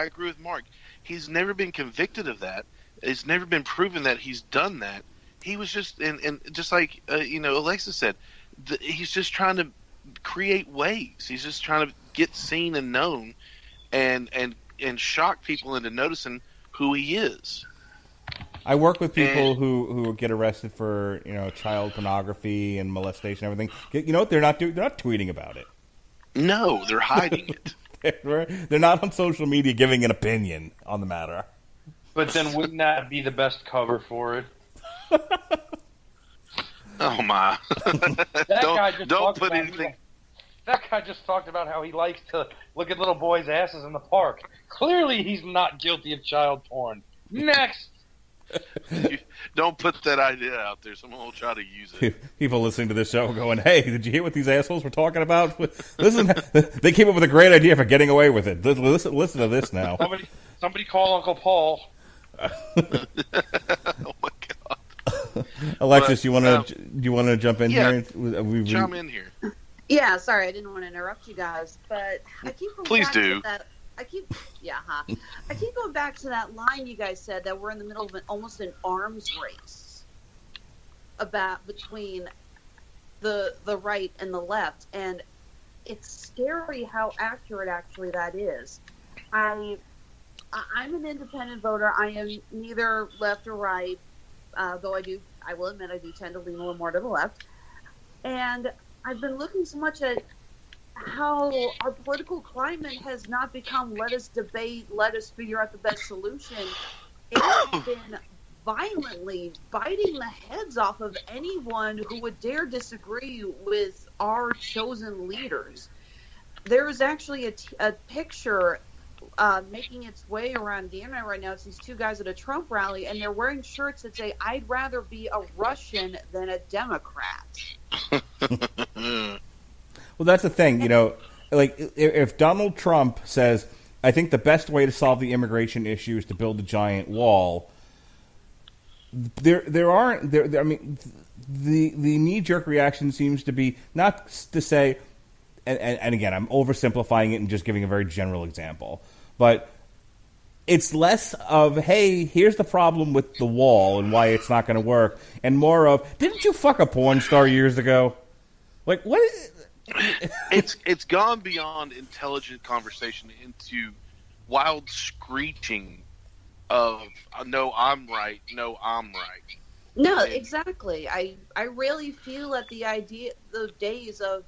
agree with Mark. He's never been convicted of that. It's never been proven that he's done that. He was just, and just like Alexis said, he's just trying to create waves. He's just trying to get seen and known, and shock people into noticing who he is. I work with people who get arrested for child pornography and molestation and everything. You know what? They're not tweeting about it. No, they're hiding it. They're not on social media giving an opinion on the matter. But then wouldn't that be the best cover for it? Oh my! Don't put anything. That guy just talked about how he likes to look at little boys' asses in the park. Clearly, he's not guilty of child porn. Next. Don't put that idea out there. Someone will try to use it. People listening to this show going, "Hey, did you hear what these assholes were talking about? Listen, they came up with a great idea for getting away with it. Listen to this now." Somebody call Uncle Paul. Oh my God, Alexis, you want to jump in here? Jump in here. Yeah, sorry, I didn't want to interrupt you guys, but I keep going Please back do. to that. I keep going back to that line you guys said that we're in the middle of almost an arms race between the right and the left, and it's scary how accurate actually that is. I'm an independent voter. I am neither left or right, though I will admit I do tend to lean a little more to the left. And I've been looking so much at how our political climate has not become let us debate, let us figure out the best solution. It has been violently biting the heads off of anyone who would dare disagree with our chosen leaders. There is actually a picture making its way around the internet right now. It's these two guys at a Trump rally, and they're wearing shirts that say, "I'd rather be a Russian than a Democrat." Well, that's the thing, like if Donald Trump says, "I think the best way to solve the immigration issue is to build a giant wall," there aren't. I mean, the knee-jerk reaction seems to be not to say, and again, I'm oversimplifying it and just giving a very general example, but it's less of, "Hey, here's the problem with the wall and why it's not going to work," and more of, "Didn't you fuck a porn star years ago?" Like, what? It's gone beyond intelligent conversation into wild screeching of no, I'm right, no, I'm right. No, exactly. I really feel that the days of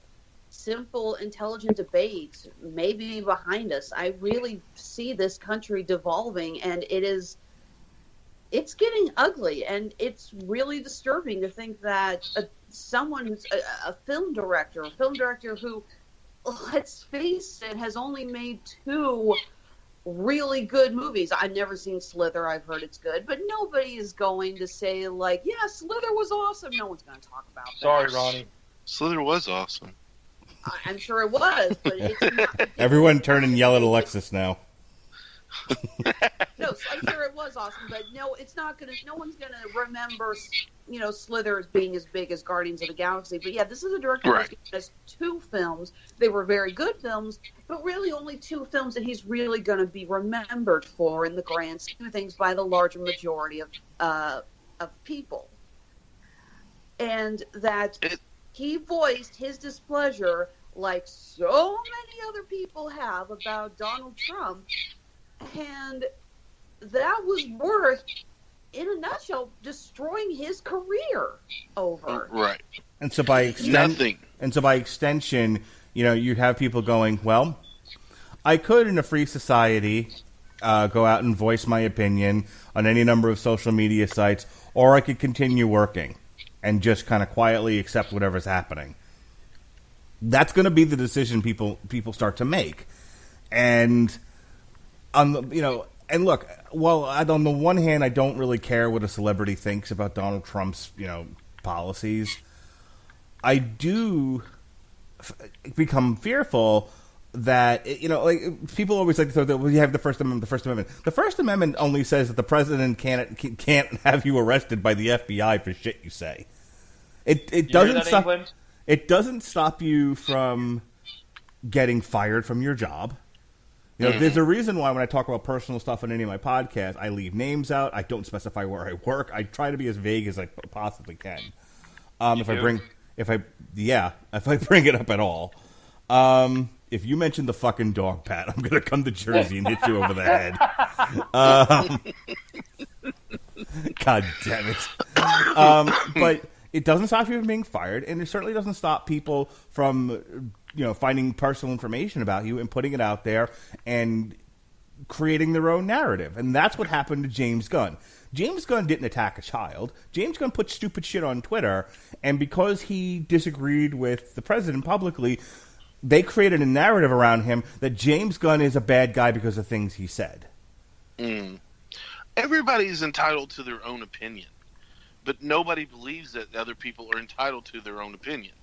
simple, intelligent debate may be behind us. I really see this country devolving, and it's getting ugly, and it's really disturbing to think that someone who's a film director who, let's face it, has only made 2 really good movies. I've never seen Slither. I've heard it's good, but nobody is going to say, like, yeah, Slither was awesome. No one's going to talk about that. Sorry, Ronnie. Slither was awesome. I'm sure it was, but it's not. Everyone turn and yell at Alexis now. No, I'm sure it was awesome, but no, it's not going to. No one's going to remember, Slither as being as big as Guardians of the Galaxy. But yeah, this is a director who's given us 2 films. They were very good films, but really only 2 films that he's really going to be remembered for in the grand scheme of things by the larger majority of people. And that he voiced his displeasure, like so many other people have, about Donald Trump. And that was worth, in a nutshell, destroying his career over. Right. And so by extension, you have people going, well, I could in a free society go out and voice my opinion on any number of social media sites, or I could continue working and just kind of quietly accept whatever's happening. That's going to be the decision people start to make. And on the, and look, well, on the one hand, I don't really care what a celebrity thinks about Donald Trump's, policies. I do become fearful that, people always like to throw that, well, you have the First Amendment. The First Amendment only says that the president can't have you arrested by the FBI for shit you say. It doesn't stop. England? It doesn't stop you from getting fired from your job. There's a reason why when I talk about personal stuff on any of my podcasts, I leave names out. I don't specify where I work. I try to be as vague as I possibly can. If I bring it up at all. If you mention the fucking dog pat, I'm going to come to Jersey and hit you over the head. God damn it. But it doesn't stop you from being fired, and it certainly doesn't stop people from finding personal information about you and putting it out there and creating their own narrative. And that's what happened to James Gunn. James Gunn didn't attack a child. James Gunn put stupid shit on Twitter, and because he disagreed with the president publicly, they created a narrative around him that James Gunn is a bad guy because of things he said. Everybody's entitled to their own opinion, but nobody believes that other people are entitled to their own opinion.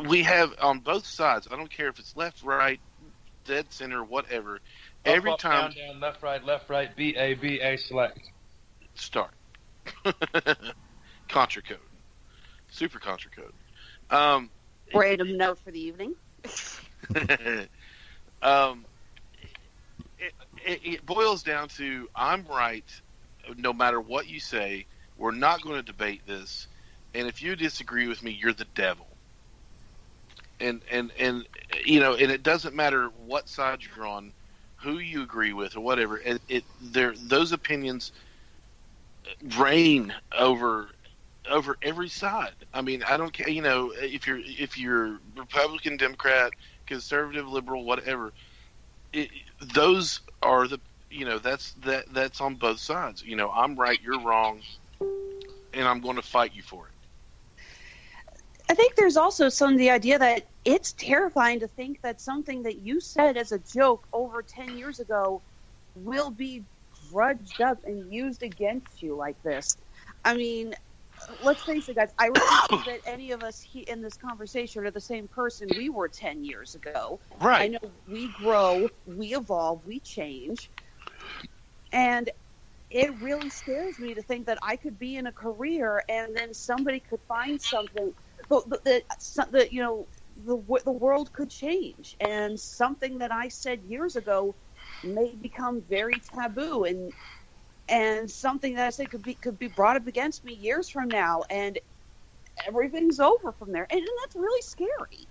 We have on both sides. I don't care if it's left, right, dead center, whatever. Every up, time down, left, right, B-A, select. Start. Contra code. Super contra code. Random note for the evening. It boils down to I'm right no matter what you say. We're not going to debate this, and if you disagree with me, you're the devil. And it doesn't matter what side you're on, who you agree with, or whatever. Those opinions reign over every side. I mean, I don't care. If you're Republican, Democrat, conservative, liberal, whatever. Those are the that's on both sides. I'm right, you're wrong, and I'm going to fight you for it. I think there's also the idea that it's terrifying to think that something that you said as a joke over 10 years ago will be drudged up and used against you like this. I mean, let's face it, guys. I really think that any of us in this conversation are the same person we were 10 years ago. Right. I know we grow, we evolve, we change. And it really scares me to think that I could be in a career and then somebody could find something that the world could change, and something that I said years ago may become very taboo, and something that I said could be brought up against me years from now, and everything's over from there, and that's really scary.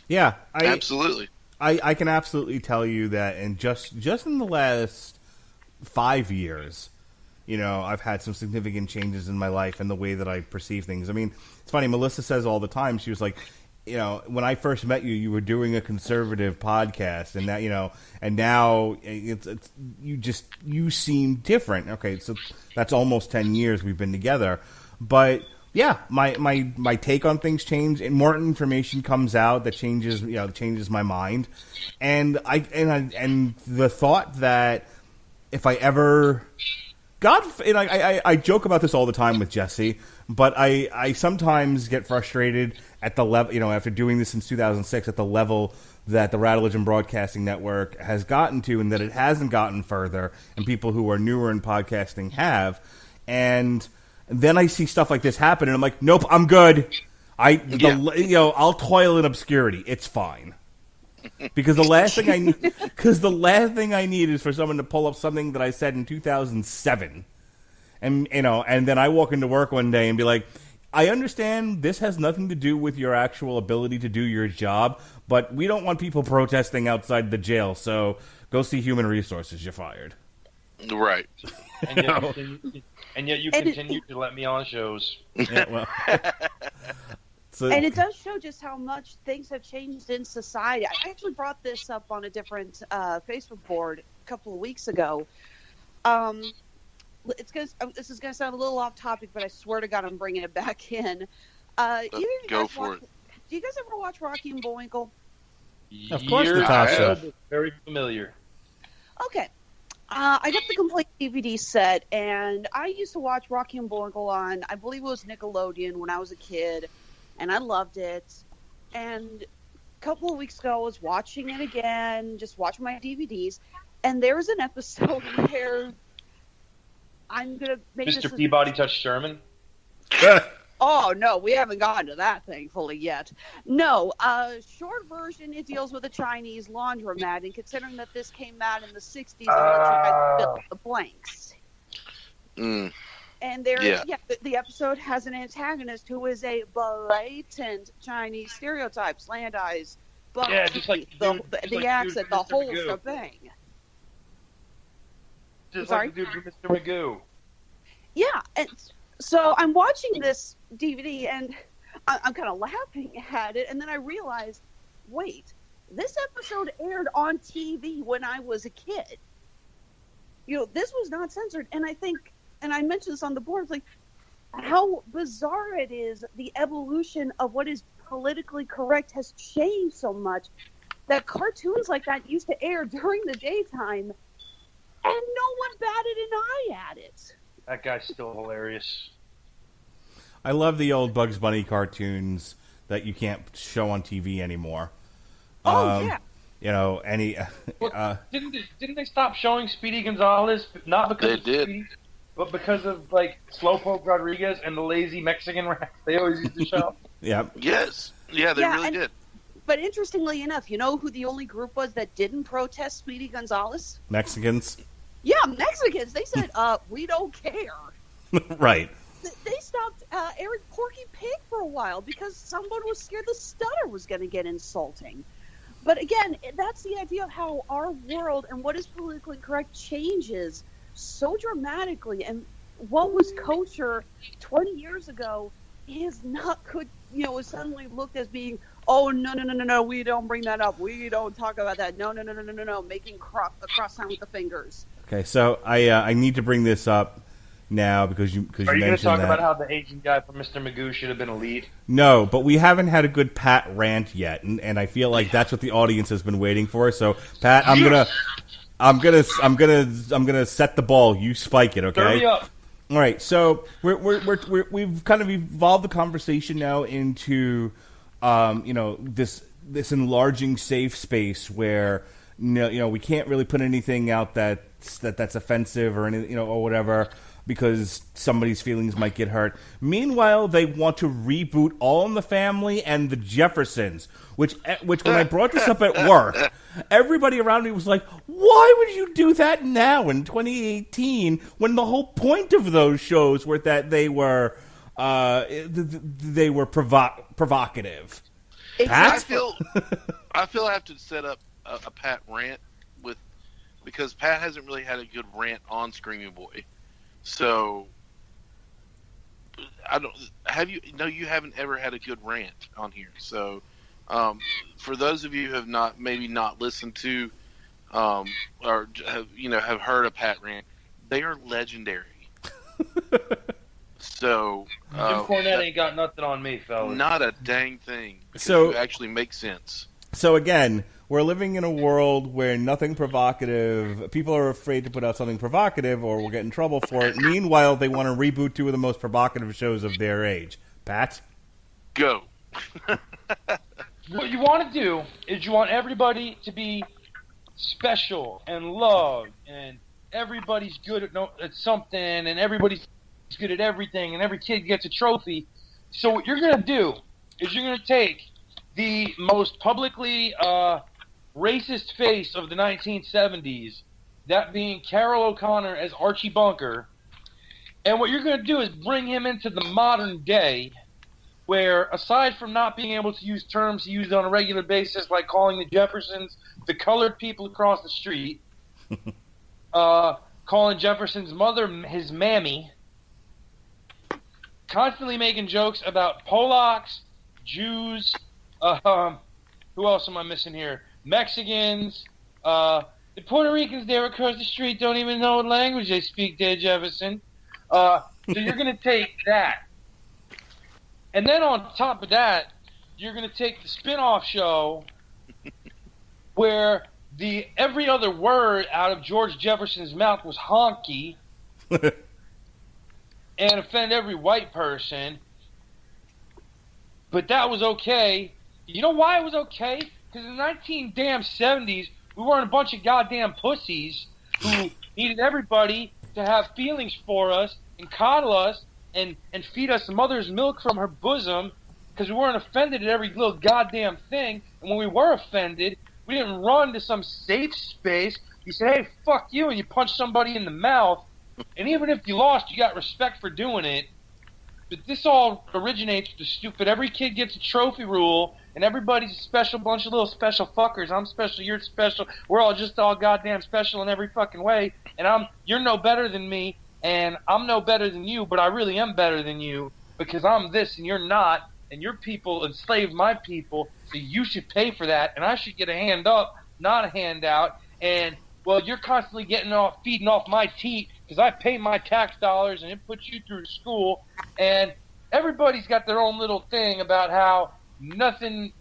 Yeah, absolutely. I can absolutely tell you that, and just in the last 5 years, I've had some significant changes in my life and the way that I perceive things. I mean, it's funny. Melissa says all the time. She was like, when I first met you, you were doing a conservative podcast, and that, and now you seem different. Okay, so that's almost 10 years we've been together, but. Yeah, my take on things change, and more information comes out that changes my mind, and the thought that if I ever I joke about this all the time with Jesse, but I sometimes get frustrated at the level, after doing this since 2006, at the level that the Radulich and Broadcasting Network has gotten to, and that it hasn't gotten further, and people who are newer in podcasting have, and then I see stuff like this happen, and I'm like, nope, I'm good. I'll toil in obscurity. It's fine. Because the last thing I need is for someone to pull up something that I said in 2007, and then I walk into work one day and be like, I understand this has nothing to do with your actual ability to do your job, but we don't want people protesting outside the jail, so go see Human Resources. You're fired. Right. And yet you continue to let me on shows. Yeah, well. And it does show just how much things have changed in society. I actually brought this up on a different Facebook board a couple of weeks ago. This is going to sound a little off topic, but I swear to God I'm bringing it back in. Go for it. Do you guys ever watch Rocky and Bullwinkle? Of course, Natasha. Very familiar. Okay. I got the complete DVD set, and I used to watch Rocky and Bullwinkle on, I believe it was Nickelodeon when I was a kid, and I loved it. And a couple of weeks ago, I was watching it again, just watching my DVDs, and there was an episode where I'm going to make Mr. Peabody touched Sherman? Oh, no, we haven't gotten to that, thankfully, yet. No, short version, it deals with a Chinese laundromat, and considering that this came out in the 60s, I'm not sure I fill the blanks. And the episode has an antagonist who is a blatant Chinese stereotype, slant eyes, but just like the accent, the whole shebang. Just like the dude from Mr. Magoo. Yeah, and so I'm watching this DVD, and I'm kind of laughing at it, and then I realized, wait, this episode aired on TV when I was a kid. This was not censored, and I think, and I mentioned this on the board, like, how bizarre it is, the evolution of what is politically correct has changed so much that cartoons like that used to air during the daytime, and no one batted an eye at it. That guy's still hilarious. I love the old Bugs Bunny cartoons that you can't show on TV anymore. Yeah. Didn't they stop showing Speedy Gonzales? Not because of Speedy, but because of Slowpoke Rodriguez and the lazy Mexican rats they always used to show. Yeah. Yes. Yeah, they really did. But interestingly enough, you know who the only group was that didn't protest Speedy Gonzales? Mexicans. Yeah, Mexicans. They said, we don't care. Right. They stopped airing Porky Pig for a while because someone was scared the stutter was going to get insulting. But again, that's the idea of how our world and what is politically correct changes so dramatically. And what was kosher 20 years ago is not good, is suddenly looked as being, oh, no, we don't bring that up. We don't talk about that. No, making a cross sign with the fingers. Okay, so I need to bring this up now because you mentioned that. Are you going to talk about how the Asian guy from Mr. Magoo should have been a lead? No, but we haven't had a good Pat rant yet, and I feel like that's what the audience has been waiting for. So, Pat, I'm gonna set the ball. You spike it, okay? Hurry up. All right. So we've kind of evolved the conversation now into this enlarging safe space where we can't really put anything out that's offensive or anything or whatever, because somebody's feelings might get hurt. Meanwhile, they want to reboot All in the Family and the Jeffersons, which when I brought this up at work, everybody around me was like, why would you do that now in 2018 when the whole point of those shows were that they were provocative? I feel I have to set up a Pat rant because Pat hasn't really had a good rant on Screaming Boy. So I don't have you. No, you haven't ever had a good rant on here. So for those of you who have not listened to or have heard a Pat rant, they are legendary. So Jim Cornette ain't got nothing on me, fellas. Not a dang thing. So you actually make sense. So again, we're living in a world where nothing provocative. People are afraid to put out something provocative, or we'll get in trouble for it. Meanwhile, they want to reboot two of the most provocative shows of their age. Pat, go. What you want to do is you want everybody to be special and loved, and everybody's good at something, and everybody's good at everything, and every kid gets a trophy. So what you're going to do is you're going to take the most publicly racist face of the 1970s, that being Carroll O'Connor as Archie Bunker, and what you're going to do is bring him into the modern day, where aside from not being able to use terms he used on a regular basis, like calling the Jeffersons the colored people across the street, calling Jefferson's mother his mammy, constantly making jokes about Polacks, Jews, who else am I missing here? Mexicans, the Puerto Ricans there across the street don't even know what language they speak there, Jefferson. So you're going to take that. And then on top of that, you're going to take the spin-off show where every other word out of George Jefferson's mouth was honky and offend every white person. But that was okay. You know why it was okay? Because in the 1970s, we weren't a bunch of goddamn pussies who needed everybody to have feelings for us and coddle us and feed us mother's milk from her bosom, because we weren't offended at every little goddamn thing. And when we were offended, we didn't run to some safe space. You said, hey, fuck you, and you punched somebody in the mouth. And even if you lost, you got respect for doing it. But this all originates with the stupid every kid gets a trophy rule, and everybody's a special bunch of little special fuckers. I'm special, you're special. We're all just all goddamn special in every fucking way. And you're no better than me, and I'm no better than you, but I really am better than you because I'm this and you're not, and your people enslaved my people, so you should pay for that, and I should get a hand up, not a handout. And, well, you're constantly feeding off my teat because I pay my tax dollars and it puts you through school. And everybody's got their own little thing about how nothing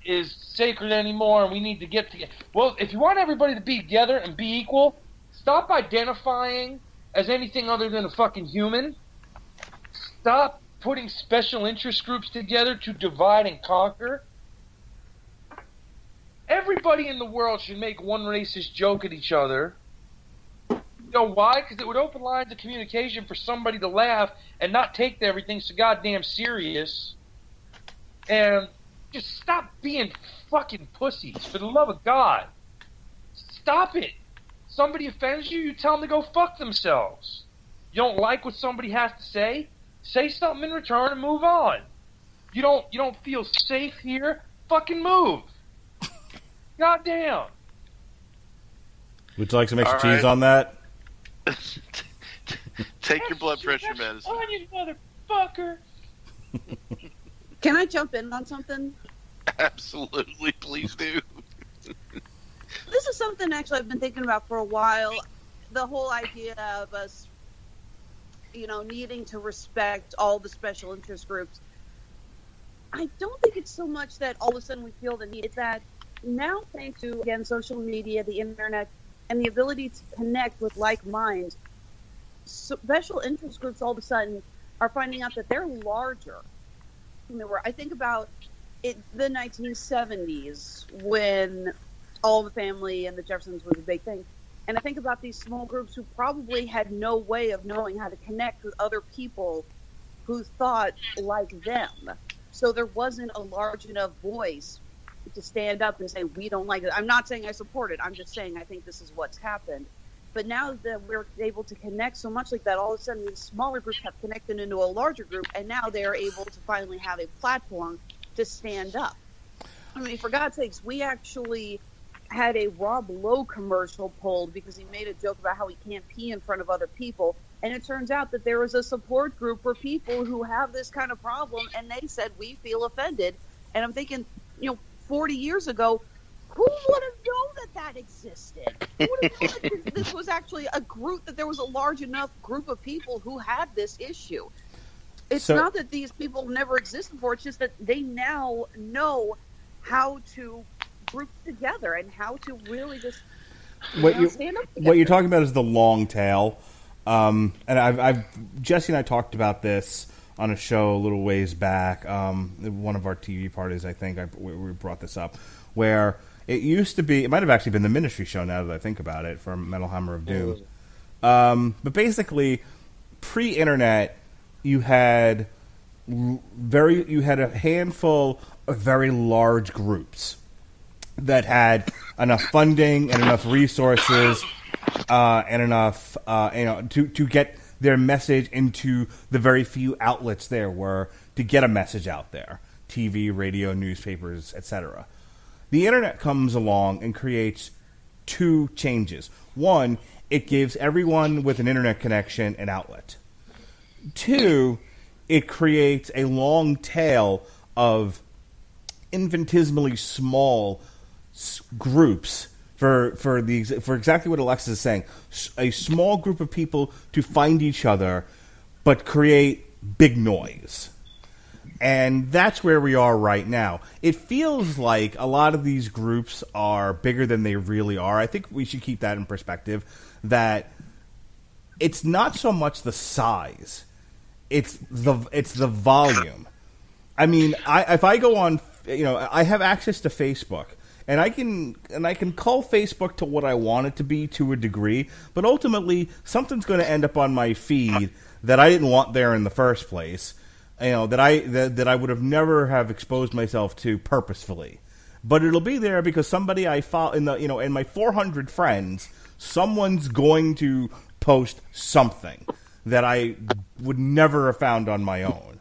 is sacred anymore and we need to get together. Well, if you want everybody to be together and be equal, stop identifying as anything other than a fucking human. Stop putting special interest groups together to divide and conquer. Everybody in the world should make one racist joke at each other. You know why? Because it would open lines of communication for somebody to laugh and not take everything so goddamn serious. And just stop being fucking pussies, for the love of God. Stop it. Somebody offends you, you tell them to go fuck themselves. You don't like what somebody has to say? Say something in return and move on. You don't feel safe here? Fucking move. Goddamn. Would you like some extra cheese on that? Take your blood pressure medicine. On you motherfucker. Can I jump in on something? Absolutely, please do. This is something actually I've been thinking about for a while. The whole idea of us, needing to respect all the special interest groups. I don't think it's so much that all of a sudden we feel the need. It's that now, thanks to, again, social media, the internet, and the ability to connect with like minds, special interest groups all of a sudden are finding out that they're larger than they were. I think about the 1970s when All the Family and the Jeffersons was a big thing. And I think about these small groups who probably had no way of knowing how to connect with other people who thought like them. So there wasn't a large enough voice to stand up and say, we don't like it. I'm not saying I support it. I'm just saying I think this is what's happened. But now that we're able to connect so much like that, all of a sudden these smaller groups have connected into a larger group, and now they're able to finally have a platform to stand up. I mean, for God's sakes, we actually had a Rob Lowe commercial pulled because he made a joke about how he can't pee in front of other people. And it turns out that there was a support group for people who have this kind of problem, and they said, we feel offended. And I'm thinking, 40 years ago, who would have known that existed? Who would have known that this was actually a group, that there was a large enough group of people who had this issue? It's not that these people never existed before, it's just that they now know how to group together and how to really just stand up together. What you're talking about is the long tail. And I've Jesse and I talked about this on a show a little ways back. One of our TV parties, I think, we brought this up, where it used to be, it might have actually been the Ministry show now that I think about it, from Metal Hammer of Doom. But basically, pre-internet, you had a handful of very large groups that had enough funding and enough resources and enough, to get their message into the very few outlets there were to get a message out there: TV, radio, newspapers, etc. The internet comes along and creates two changes. One, it gives everyone with an internet connection an outlet. Two, it creates a long tail of infinitesimally small groups for exactly what Alexis is saying. A small group of people to find each other, but create big noise. And that's where we are right now. It feels like a lot of these groups are bigger than they really are. I think we should keep that in perspective, that it's not so much the size, it's the volume. I mean, if I go on, I have access to Facebook, and I can cull Facebook to what I want it to be to a degree, but ultimately something's going to end up on my feed that I didn't want there in the first place. That I would have never have exposed myself to purposefully, but it'll be there because somebody I follow in my 400 friends, someone's going to post something that I would never have found on my own,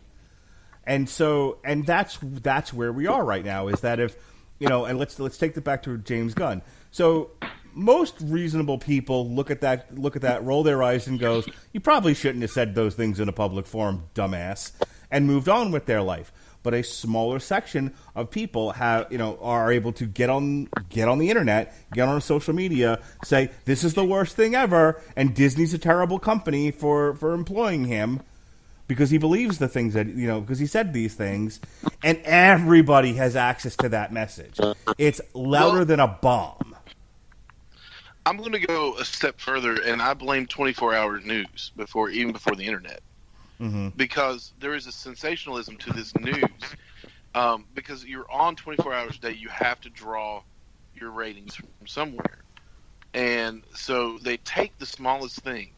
and that's where we are right now. Is that if and let's take it back to James Gunn. So most reasonable people look at that, roll their eyes, and goes, "You probably shouldn't have said those things in a public forum, dumbass," and moved on with their life. But a smaller section of people are able to get on the internet, get on social media, say this is the worst thing ever, and Disney's a terrible company for employing him because he believes the things that because he said these things, and everybody has access to that message. It's louder than a bomb. I'm going to go a step further, and I blame 24-hour news even before the internet. Mm-hmm. Because there is a sensationalism to this news. Because you're on 24 hours a day, you have to draw your ratings from somewhere. And so they take the smallest thing,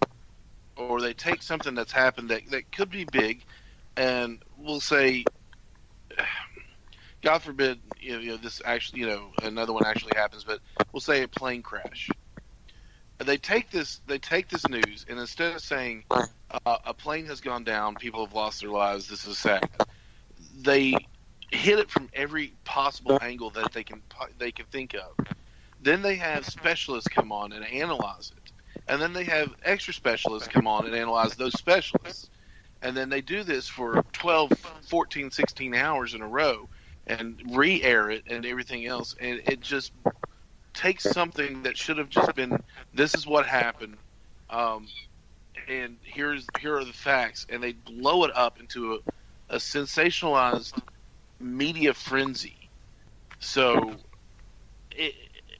or they take something that's happened that could be big, and we'll say, God forbid, this actually, another one actually happens, but we'll say a plane crash. They take this news, and instead of saying a plane has gone down, people have lost their lives, this is sad, they hit it from every possible angle that they can think of. Then they have specialists come on and analyze it, and then they have extra specialists come on and analyze those specialists, and then they do this for 12, 14, 16 hours in a row and re-air it and everything else, and it just takes something that should have just been, this is what happened, and here are the facts, and they blow it up into a sensationalized media frenzy. So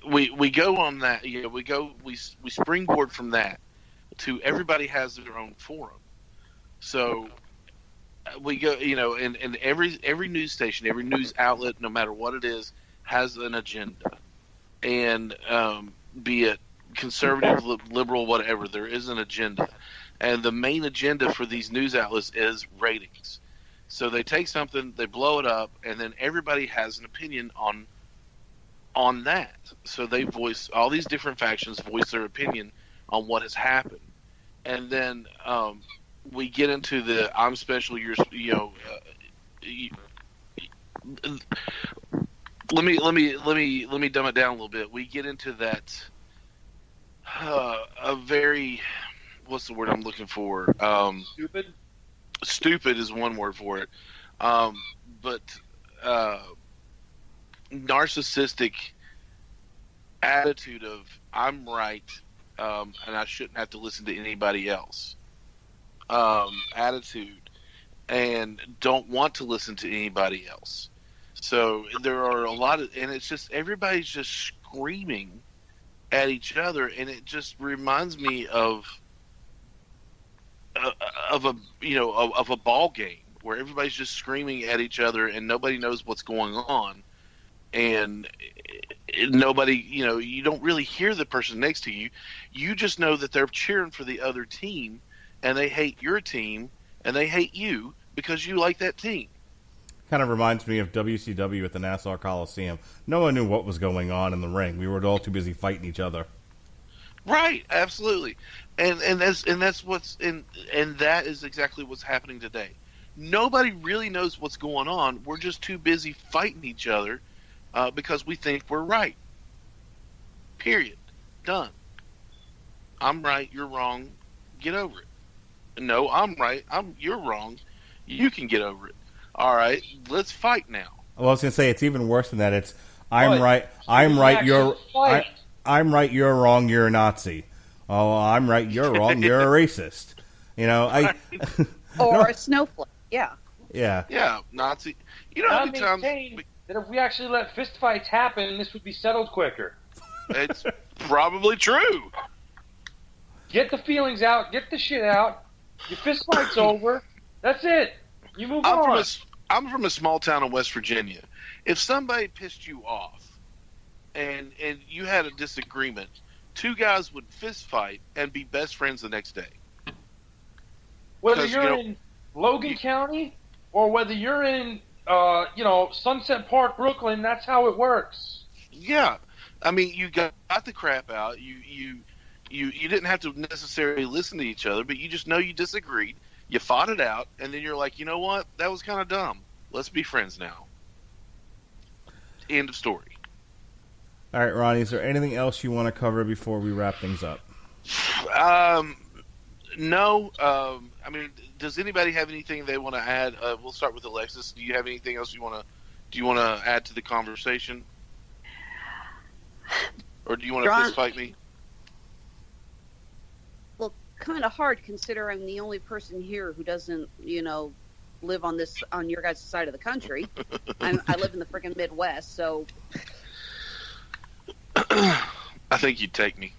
we go on that, we springboard from that to everybody has their own forum. So we go, and every news station, every news outlet, no matter what it is, has an agenda. And be it conservative, liberal, whatever, there is an agenda. And the main agenda for these news outlets is ratings. So they take something, they blow it up, and then everybody has an opinion on that. So they voice, all these different factions voice their opinion on what has happened. And then we get into the I'm special, let me dumb it down a little bit. We get into that a very, what's the word I'm looking for? Stupid. Stupid is one word for it. But narcissistic attitude of I'm right, and I shouldn't have to listen to anybody else. Attitude, and don't want to listen to anybody else. So there are a lot of, and it's just everybody's just screaming at each other, and it just reminds me of a ball game where everybody's just screaming at each other and nobody knows what's going on, and nobody, you don't really hear the person next to you. You just know that they're cheering for the other team, and they hate your team, and they hate you because you like that team. Kind of reminds me of WCW at the Nassau Coliseum. No one knew what was going on in the ring. We were all too busy fighting each other. Right, absolutely, and that's what's and that is exactly what's happening today. Nobody really knows what's going on. We're just too busy fighting each other because we think we're right. Period. Done. I'm right. You're wrong. Get over it. No, I'm right. You're wrong. You can get over it. All right, let's fight now. Well, I was going to say it's even worse than that. It's I'm What? right. I'm right. Fight. I'm right. You're wrong. You're a Nazi. Oh, I'm right. You're wrong. You're a racist. Or a snowflake. Yeah. Yeah. Yeah, Nazi. You know how I many times maintain that if we actually let fistfights happen, this would be settled quicker. it's probably true. Get the feelings out. Get the shit out. Your fistfight's over. That's it. You move on. I'm from a small town in West Virginia. If somebody pissed you off and you had a disagreement, two guys would fist fight and be best friends the next day. Whether 'Cause, you're in Logan County or whether you're in, Sunset Park, Brooklyn, that's how it works. Yeah, I mean, you got the crap out. You didn't have to necessarily listen to each other, but you just know you disagreed. You fought it out, and then you're like, you know what? That was kind of dumb. Let's be friends now. End of story. All right, Ronnie, is there anything else you want to cover before we wrap things up? No. I mean, does anybody have anything they want to add? We'll start with Alexis. Do you have anything else you want to add to the conversation? Or do you want to fist fight me? Well, kind of hard considering I'm the only person here who doesn't, live on your guys' side of the country. I live in the freaking Midwest, so. I think you'd take me.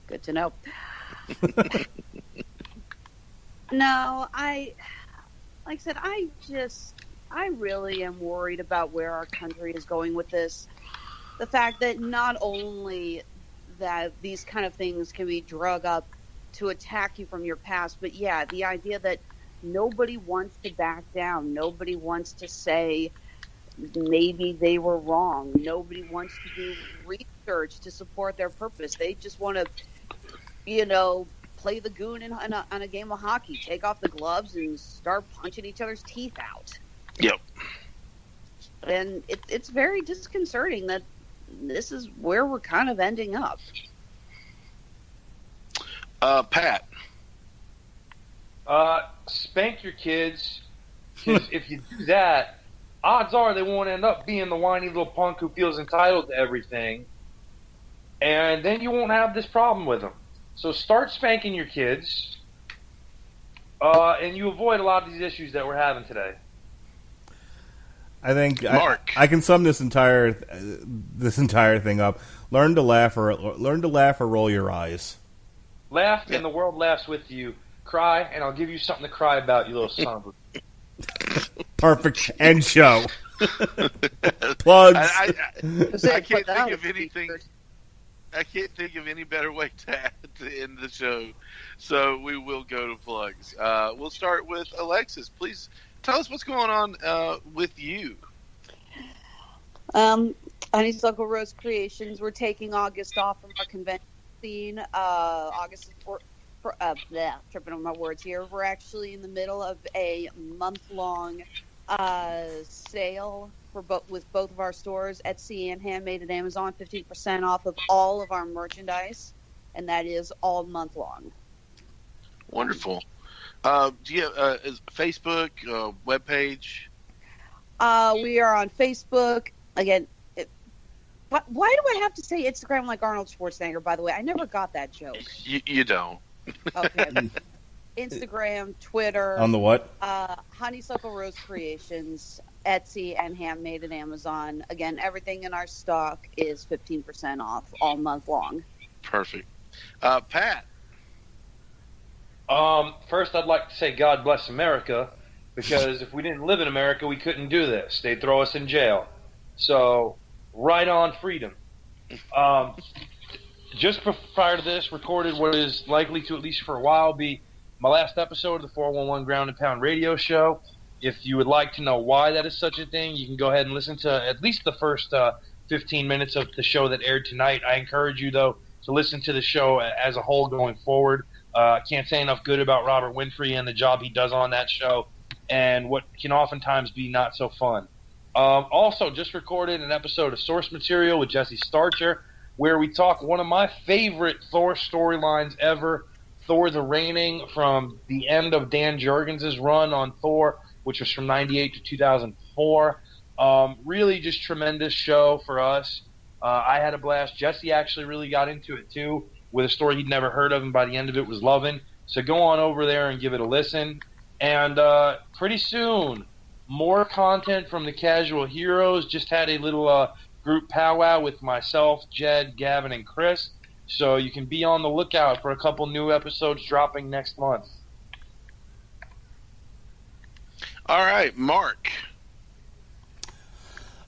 Good to know. No, like I said, I really am worried about where our country is going with this. The fact that not only that these kind of things can be drug up to attack you from your past, but yeah, the idea that nobody wants to back down. Nobody wants to say maybe they were wrong. Nobody wants to do research to support their purpose. They just want to, play the goon on a game of hockey, take off the gloves and start punching each other's teeth out. Yep. And it's very disconcerting that this is where we're kind of ending up. Pat. Spank your kids, because if you do that, odds are they won't end up being the whiny little punk who feels entitled to everything, and then you won't have this problem with them. So start spanking your kids, and you avoid a lot of these issues that we're having today. I think Mark. I can sum this entire thing up. Learn to laugh or roll your eyes. Laugh, and the world laughs with you. Cry, and I'll give you something to cry about, you little son of a... Perfect end show. Plugs. I can't think of anything. I can't think of any better way to end the show. So we will go to plugs. We'll start with Alexis. Please tell us what's going on with you. Honeysuckle Rose Creations. We're taking August off from our convention scene. August is tripping on my words here. We're actually in the middle of a month-long sale for with both of our stores, Etsy and Handmade at Amazon, 15% off of all of our merchandise, and that is all month long. Wonderful. Do you have Facebook, webpage? We are on Facebook. Again, why do I have to say Instagram like Arnold Schwarzenegger, by the way? I never got that joke. You don't. Okay. Instagram, Twitter. On the what? Honeysuckle Rose Creations, Etsy, and Handmade at Amazon. Again, everything in our stock is 15% off all month long. Perfect. Pat? First, I'd like to say God bless America, because if we didn't live in America, we couldn't do this. They'd throw us in jail. So, right on freedom. Just prior to this, recorded what is likely to, at least for a while, be my last episode of the 411 Ground and Pound radio show. If you would like to know why that is such a thing, you can go ahead and listen to at least the first 15 minutes of the show that aired tonight. I encourage you, though, to listen to the show as a whole going forward. Can't say enough good about Robert Winfrey and the job he does on that show, and what can oftentimes be not so fun. Also, just recorded an episode of Source Material with Jesse Starcher, where we talk one of my favorite Thor storylines ever, Thor the Reigning, from the end of Dan Jurgens' run on Thor, which was from 98 to 2004. Really just tremendous show for us. I had a blast. Jesse actually really got into it, too, with a story he'd never heard of, and by the end of it was loving. So go on over there and give it a listen. And pretty soon, more content from the Casual Heroes. Just had a little group powwow with myself, Jed, Gavin, and Chris. So you can be on the lookout for a couple new episodes dropping next month. All right, Mark.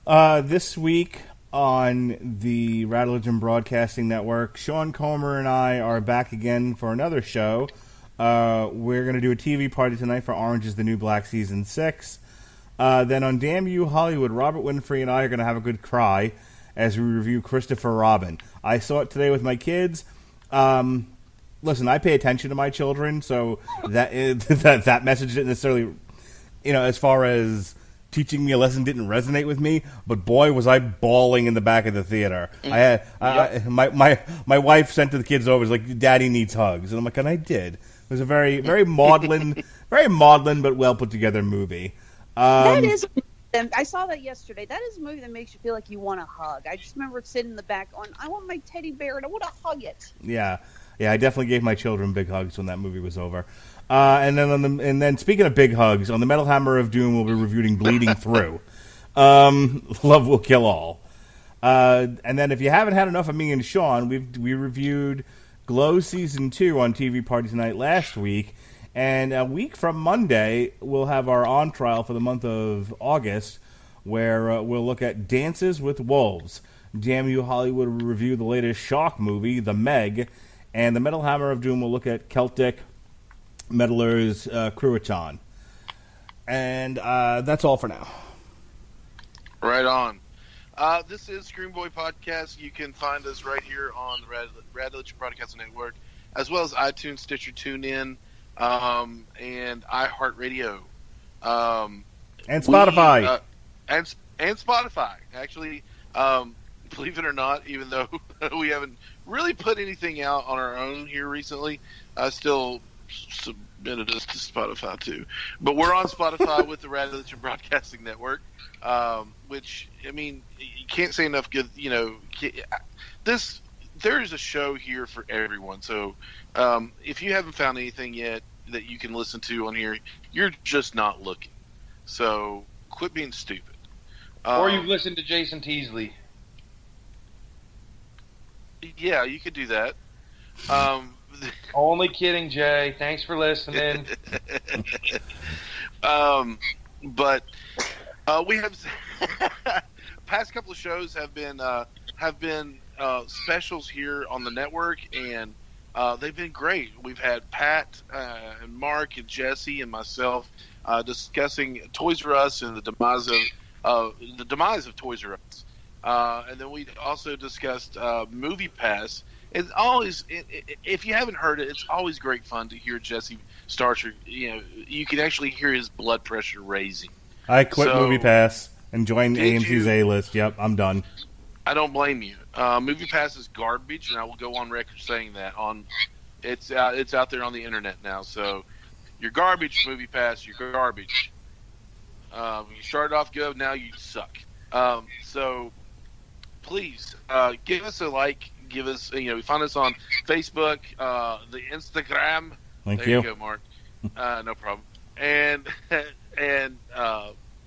This week on the Radulich and Broadcasting Network, Sean Comer and I are back again for another show. We're going to do a TV party tonight for Orange is the New Black Season 6. Then on Damn You Hollywood, Robert Winfrey and I are going to have a good cry as we review Christopher Robin. I saw it today with my kids. Listen, I pay attention to my children, so that message didn't necessarily, as far as teaching me a lesson, didn't resonate with me. But boy, was I bawling in the back of the theater. My wife sent the kids over, was like, "Daddy needs hugs," and I'm like, and I did. It was a very, very maudlin, but well put together movie. That is. I saw that yesterday. That is a movie that makes you feel like you want a hug. I just remember sitting in the back going, I want my teddy bear and I want to hug it. Yeah, I definitely gave my children big hugs when that movie was over. And then speaking of big hugs, on the Metal Hammer of Doom, we'll be reviewing Bleeding Through. Love Will Kill All. And then if you haven't had enough of me and Sean, we reviewed Glow Season 2 on TV Party Tonight last week. And a week from Monday, we'll have our on trial for the month of August, where we'll look at Dances with Wolves. Damn You Hollywood will review the latest Shock movie, The Meg, and the Metal Hammer of Doom will look at Celtic Meddler's Cruiton. And that's all for now. Right on. This is Scream Boy Podcast. You can find us right here on the Radulich Broadcasting Network, as well as iTunes, Stitcher, TuneIn, and iHeartRadio, and Spotify, and Spotify. Actually, believe it or not, even though we haven't really put anything out on our own here recently, I still submitted us to Spotify too. But we're on Spotify with the Radulich Broadcasting Network, which, I mean, you can't say enough good. There is a show here for everyone. So if you haven't found anything yet that you can listen to on here, you're just not looking. So quit being stupid. Or you've listened to Jason Teasley. Yeah, you could do that. Only kidding, Jay. Thanks for listening. But we have past couple of shows have been specials here on the network, and they've been great. We've had Pat and Mark and Jesse and myself discussing Toys R Us and the demise of Toys R Us, and then we also discussed Movie Pass. It's always, if you haven't heard it, it's always great fun to hear Jesse Starcher. You can actually hear his blood pressure raising I quit So, Movie Pass and joined Did AMC's you? A-list. Yep, I'm done. I don't blame you. Movie Pass is garbage, and I will go on record saying that. It's out there on the internet now. So you're garbage, Movie Pass. You're garbage. You started off good, now you suck. So please give us a like. Give us, find us on Facebook, the Instagram. Thank there you. You go, Mark. No problem. And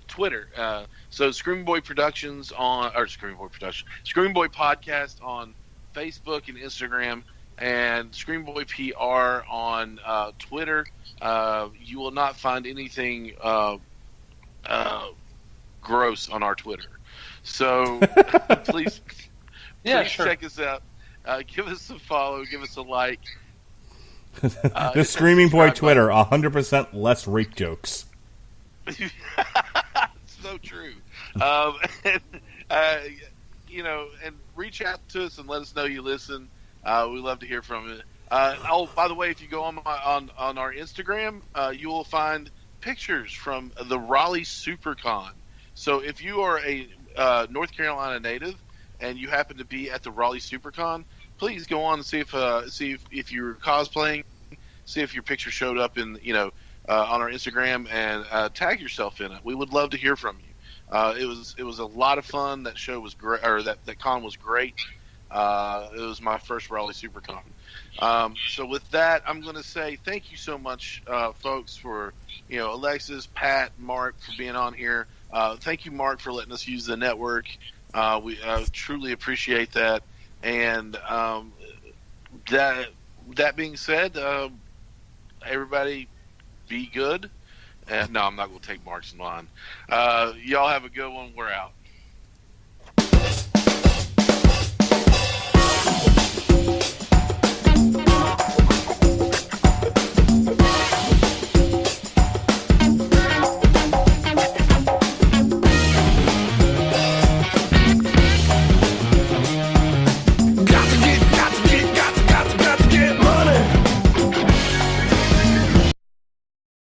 Twitter. So Screaming Boy Productions Screaming Boy Podcast on Facebook and Instagram, and Screaming Boy PR on Twitter. You will not find anything gross on our Twitter. So please sure. check us out. Give us a follow. Give us a like. The Screaming Boy Twitter, 100% less rape jokes. So true. And reach out to us and let us know you listen. We love to hear from you. By the way, if you go on our Instagram, you will find pictures from the Raleigh SuperCon. So if you are a North Carolina native and you happen to be at the Raleigh SuperCon, please go on and see if you're cosplaying, see if your picture showed up in on our Instagram, and tag yourself in it. We would love to hear from you. It was a lot of fun. That show was great, or that con was great. It was my first Raleigh SuperCon. So with that, I'm going to say thank you so much, folks, for Alexis, Pat, Mark, for being on here. Thank you, Mark, for letting us use the network. We truly appreciate that. And that being said, everybody be good. No, I'm not going to take Mark's line. Y'all have a good one. We're out.